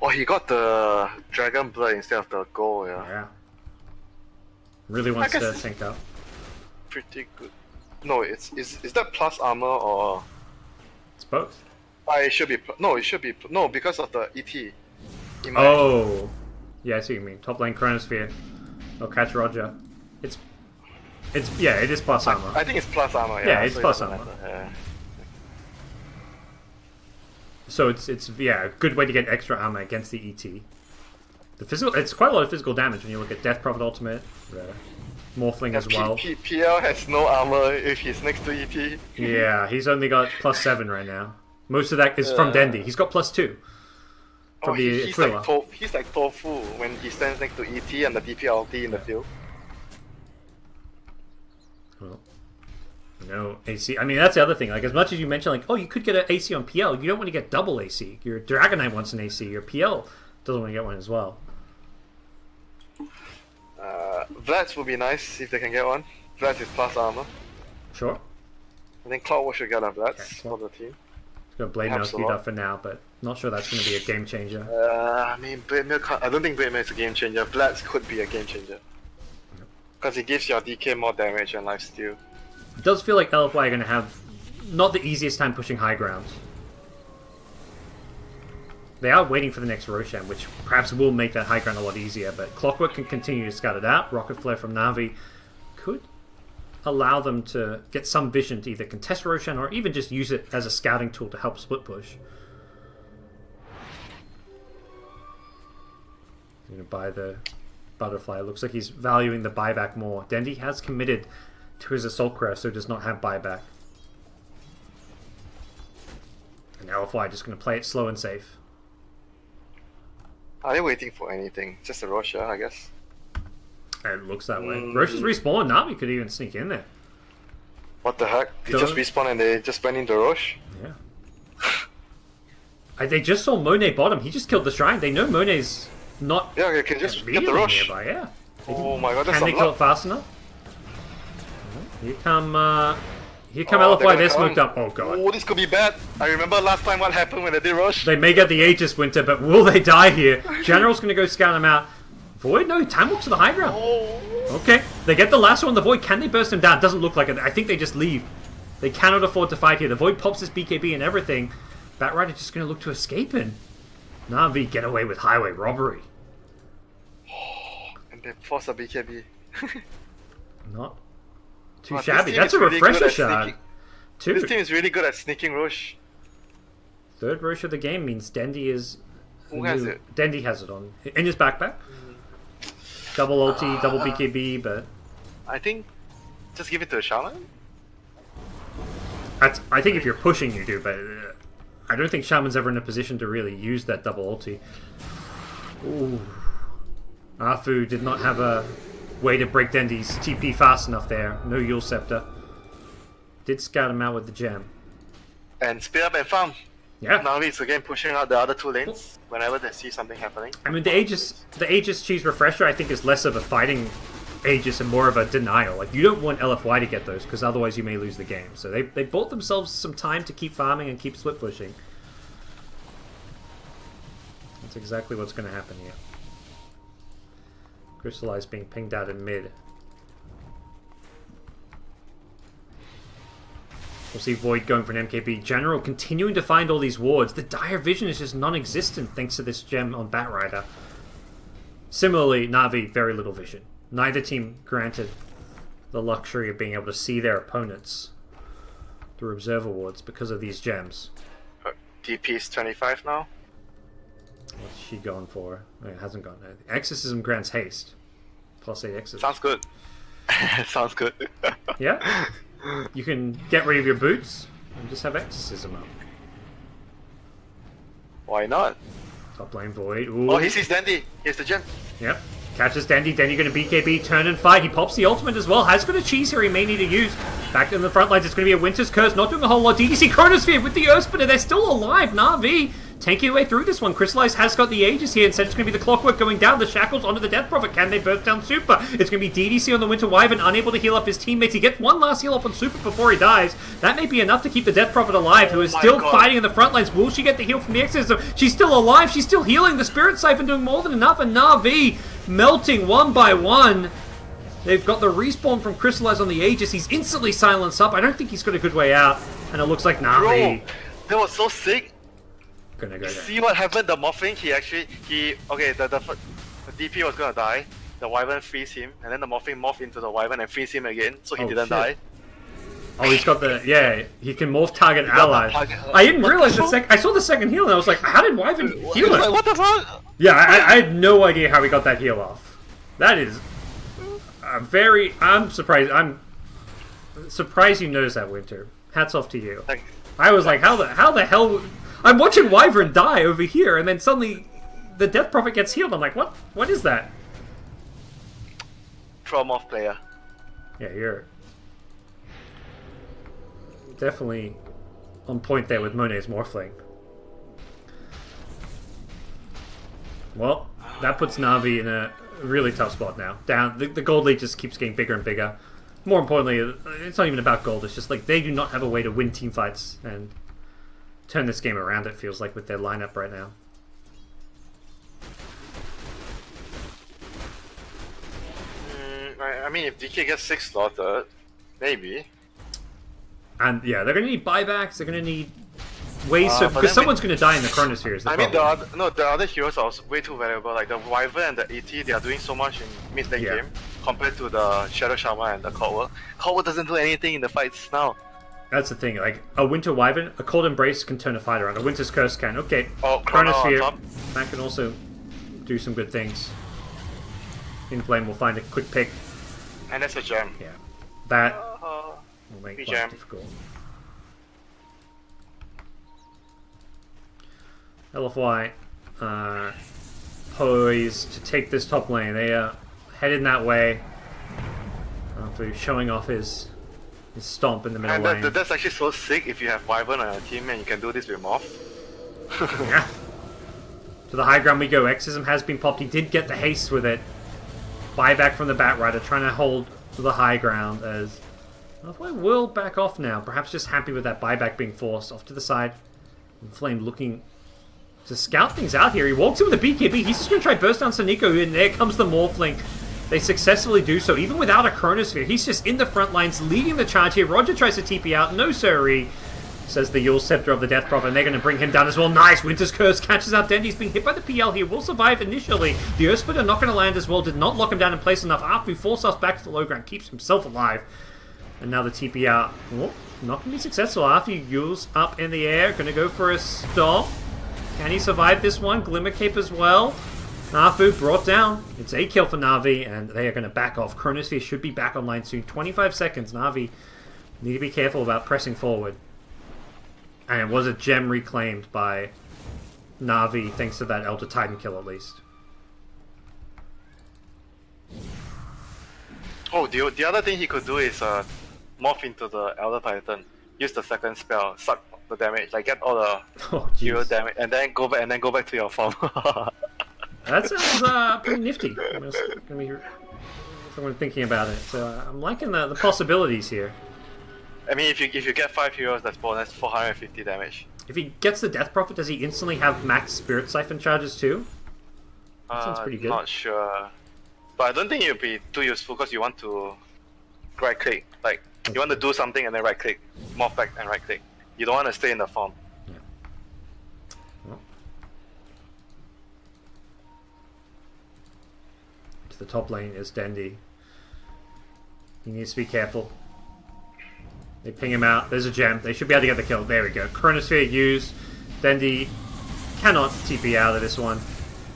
Oh, he got the Dragon Blood instead of the Gold, yeah. Really wants to tank up. Pretty good. No, is that plus armor or? It's both. It should be. No, it should be. No, because of the ET. Oh, yeah, I see what you mean. Top lane Chronosphere. Oh, catch Roger. It's yeah, it is plus armor. I think it's plus armor. Yeah, it's plus armor. Yeah. So it's yeah, a good way to get extra armor against the ET. The physical, it's quite a lot of physical damage when you look at Death Prophet Ultimate. Morphling as well. PL has no armor if he's next to ET. Yeah, he's only got +7 right now. Most of that is from Dendi. He's got +2. From he's like Tofu when he stands next to ET and the DP ulti in the field. Well, no AC. I mean, that's the other thing. Like, as much as you mentioned, like, oh, you could get an AC on PL, you don't want to get double AC. Your Dragon Knight wants an AC. Your PL doesn't want to get one as well. Vlad's would be nice if they can get one. Vlad's is plus armor. Sure. I think Clockwork should get a Blitz Okay, for the team. Got Blade Mail Helps a queued lot. up for now, but not sure that's going to be a game changer. I mean, Blade Mail I don't think Blade Mail is a game changer. Blitz could be a game changer. Because it gives your DK more damage and lifesteal. It does feel like LFY are going to have not the easiest time pushing high ground. They are waiting for the next Roshan, which perhaps will make that high ground a lot easier, but Clockwork can continue to scout it out. Rocket Flare from Na'Vi could allow them to get some vision to either contest Roshan or even just use it as a scouting tool to help split push. He's going to buy the Butterfly. It looks like he's valuing the buyback more. Dendy has committed to his Assault Crest, so does not have buyback. And LFY just going to play it slow and safe. Are they waiting for anything? Just a Rosha, I guess. It looks that way. Roche's respawned. Na'Vi could even sneak in there. What the heck? He just respawned and they just went into Roche? Yeah. They just saw Monet bottom. He just killed the Shrine. They know Monet's not... Yeah, you can just really get the Roche. nearby, yeah. Oh my god, that's Can a they kill lot. it fast enough? Here come Oh, LFY. they're They're gonna smoked come. up. Oh god. Oh, this could be bad. I remember last time what happened when they did Roche. They may get the Aegis Winter, but will they die here? General's going to go scout him out. Void? No, time walks to the high ground. Oh. Okay, they get the last one. The Void, can they burst him down? Doesn't look like it. I think they just leave. They cannot afford to fight here. The Void pops his BKB and everything. Batrider just going to look to escape in. Na'Vi get away with highway robbery. And they force a BKB. Not too Wow, this shabby. team That's is a really good refresher at shot. sneaking. Two. This team is really good at sneaking Roche. Third Roche of the game means Dendy is... Who has it? Dendy has it on. In his backpack. Double ulti, double BKB, but... I think just give it to a Shaman. I think if you're pushing, you do, but I don't think Shaman's ever in a position to really use that double ulti. Ooh. Arfu did not have a way to break Dendy's TP fast enough there. No Yule Scepter. Did scout him out with the gem. And speed up and farm. Yeah. Now he's again pushing out the other two lanes whenever they see something happening. I mean, the Aegis Cheese Refresher, I think, is less of a fighting Aegis and more of a denial. Like, you don't want LFY to get those, because otherwise you may lose the game. So they bought themselves some time to keep farming and keep split pushing. That's exactly what's going to happen here. Crystallize being pinged out in mid. We'll see Void going for an MKB. General continuing to find all these wards. The dire vision is just non-existent thanks to this gem on Batrider. Similarly, Na'Vi, very little vision. Neither team granted the luxury of being able to see their opponents through observer wards because of these gems. DP is 25 now. What's she going for? Oh, it hasn't gone. Exorcism grants haste. +8 exorcism. Sounds good. Sounds good. Yeah? You can get rid of your boots and just have exorcism up. Why not? Top lane Void. Ooh. Oh, he sees Dandy. Here's the gem. Yep. Catches Dandy. Dandy going to BKB, turn and fight. He pops the ultimate as well. Has got a cheese here he may need to use. Back in the front lines, it's going to be a Winter's Curse. Not doing a whole lot. DDC Chronosphere with the Earthspinner. They're still alive. Na'Vi tanking their way through this one. Crystallize has got the Aegis here. Instead, it's going to be the Clockwork going down. The Shackles onto the Death Prophet. Can they burst down Super? It's going to be DDC on the Winter Wyvern, unable to heal up his teammates. He gets one last heal up on Super before he dies. That may be enough to keep the Death Prophet alive, who is still fighting in the front lines. Will she get the heal from the Exorcism? She's still alive. She's still healing. The Spirit Siphon doing more than enough. And Na'Vi melting one by one. They've got the respawn from Crystallize on the Aegis. He's instantly silenced up. I don't think he's got a good way out. And it looks like Na'Vi... Bro, that was so sick. Gonna go there. See what happened? The morphing, okay, the DP was gonna die. The Wyvern frees him, and then the morphing morphed into the Wyvern and frees him again, so he didn't die. Oh, he's got the... Yeah, he can morph target allies. I didn't realize I saw the second heal and I was like, how did Wyvern heal it? Like, what the fuck? Yeah, I had no idea how he got that heal off. That is... I'm surprised. I'm surprised you noticed that, Winter. Hats off to you. I was like, how the hell... I'm watching Wyvern die over here, and then suddenly the Death Prophet gets healed. I'm like, what? What is that? Trauma off player. Yeah, you're definitely on point there with Monet's morphling. Well, that puts Na'Vi in a really tough spot now. Down, the gold lead just keeps getting bigger and bigger. more importantly, it's not even about gold. It's just like they do not have a way to win team fights and turn this game around, it feels like, with their lineup right now. I mean, if DK gets 6 slaughtered, maybe. And yeah, they're going to need buybacks, they're going to need ways to... Because someone's going to die in the Chronosphere is the problem. The other heroes are also way too valuable. Like the Wyvern and the AT, they are doing so much in mid-lane game compared to the Shadow Shaman and the Clockwork. Clockwork doesn't do anything in the fights now. That's the thing, like, a Winter Wyvern, a Cold Embrace can turn a fight around, a Winter's Curse can. Okay, Chronosphere, that can also do some good things. Inflame will find a quick pick. And that's a gem. Yeah, that will make life difficult. LFY poised to take this top lane. They are headed that way. For showing off his stomp in the middle lane. That's actually so sick if you have Wyvern on your team and you can do this with Moth. Yeah. To the high ground we go. Exorcism has been popped. He did get the haste with it. Buyback from the Batrider, trying to hold the high ground as LFY will back off now. Perhaps just happy with that buyback being forced off to the side. Inflame looking to scout things out here. He walks in with a BKB. He's just going to try burst down Saniko, and there comes the Morphling. They successfully do so, even without a Chronosphere. He's just in the front lines, leading the charge here. Roger tries to TP out. No siree, says the Yule Scepter of the Death Prophet, and they're going to bring him down as well. Nice! Winter's Curse catches out Dendy's being hit by the PL here. Will survive initially. The Earth Splitter not going to land as well. Did not lock him down in place enough. After he forced us back to the low ground, keeps himself alive. And now the TP out. Oh, not going to be successful. After Yule's up in the air, going to go for a stop. Can he survive this one? Glimmer Cape as well. Nafu brought down. It's a kill for Na'Vi, and they are going to back off. Chronosphere should be back online soon. 25 seconds. Na'Vi need to be careful about pressing forward. And it was a gem reclaimed by Na'Vi, thanks to that Elder Titan kill at least. Oh, the other thing he could do is morph into the Elder Titan. Use the second spell, suck the damage, like get all the hero damage, and then go back to your form. That sounds pretty nifty. I'm thinking about it. So I'm liking the possibilities here. I mean, if you get 5 heroes, that's bonus 450 damage. If he gets the Death Prophet, does he instantly have max Spirit Siphon charges too? That sounds pretty good. Not sure, but I don't think it would be too useful because you want to right click, like you want to do something and then right click, morph back and right click. You don't want to stay in the form. Yeah. Well. To the top lane is Dendy. He needs to be careful. They ping him out. There's a gem. They should be able to get the kill. There we go. Chronosphere used. Dendy cannot TP out of this one.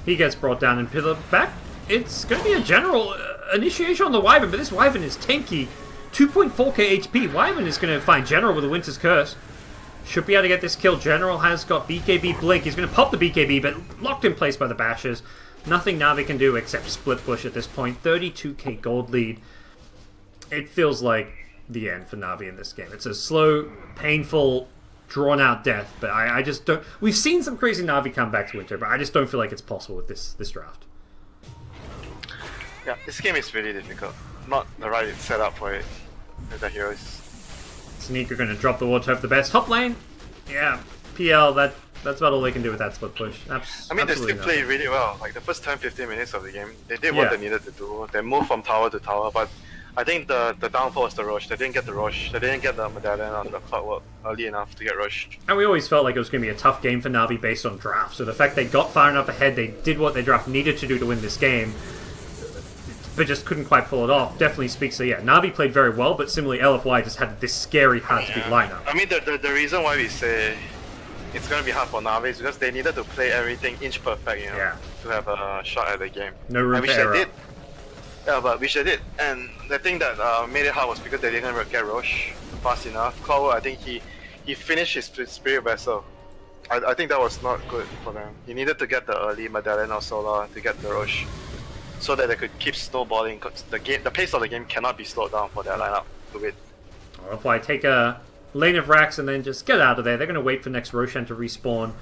He gets brought down and pillar back. It's going to be a general initiation on the Wyvern, but this Wyvern is tanky. 2.4k HP. Wyvern is going to find General with a Winter's Curse. Should be able to get this kill. General has got BKB Blink. He's going to pop the BKB, but locked in place by the Bashers. Nothing Na'Vi can do except split push at this point. 32k gold lead. It feels like the end for Na'Vi in this game. It's a slow, painful, drawn-out death, but I just don't... We've seen some crazy Na'Vi come back to Winter, but I just don't feel like it's possible with this draft. Yeah, this game is really difficult. Not the right setup for it with the heroes. Sneaker going to drop the ward to have the best. Top lane, yeah, PL, that's about all they can do with that split push. I mean, they still play really well. Like the first 10-15 minutes of the game, they did what they needed to do. They moved from tower to tower, but I think the downfall was the rush. They didn't get the rush. They didn't get the medallion on the Clockwork early enough to get rushed. And we always felt like it was going to be a tough game for Na'Vi based on draft. So the fact they got far enough ahead, they did what their draft needed to do to win this game, but just couldn't quite pull it off. Definitely speaks to, Na'Vi played very well, but similarly LFY just had this scary hard-to-beat lineup. I mean, the reason why we say it's going to be hard for Na'Vi is because they needed to play everything inch perfect, you know, to have a shot at the game. No room for error. They did. Yeah, but which they did. And the thing that made it hard was because they didn't get Roche fast enough. Clockwork, I think he finished his Spirit Vessel. I think that was not good for them. He needed to get the early Medallion or Solar to get the Roche, so that they could keep snowballing. Cause the pace of the game cannot be slowed down for their lineup to win. Or if I take a lane of Rax and then just get out of there, they're going to wait for next Roshan to respawn,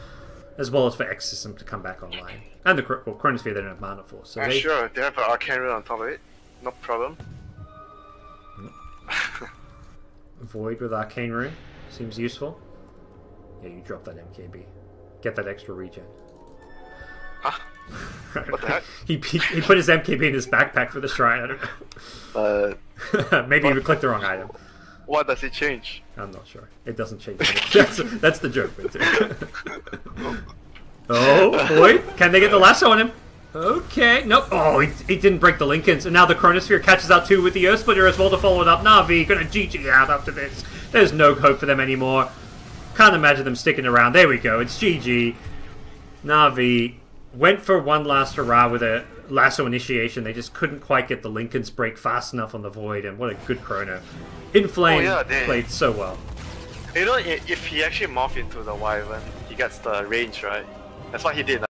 as well as for Exorcism to come back online. And the Chronosphere they don't have mana for. So sure, they have an Arcane Rune on top of it. No problem. Void with Arcane Rune. Seems useful. Yeah, you drop that MKB. Get that extra regen. Huh? What the heck? he put his MKB in his backpack for the shrine, I don't know. Maybe he clicked the wrong item. What does it change? I'm not sure. It doesn't change anything. That's the joke. Oh, Void. Can they get the lasso on him? Okay. Nope. Oh, he didn't break the Lincolns. And now the Chronosphere catches out too with the Earth Splitter as well to follow it up. Na'Vi gonna GG out after this. There's no hope for them anymore. Can't imagine them sticking around. There we go. It's GG. Na'Vi went for one last hurrah with a lasso initiation. They just couldn't quite get the Lincoln's break fast enough on the Void. And what a good Chrono. Inflame played so well. You know, if he actually morphed into the Wyvern, he gets the range, right? That's what he did.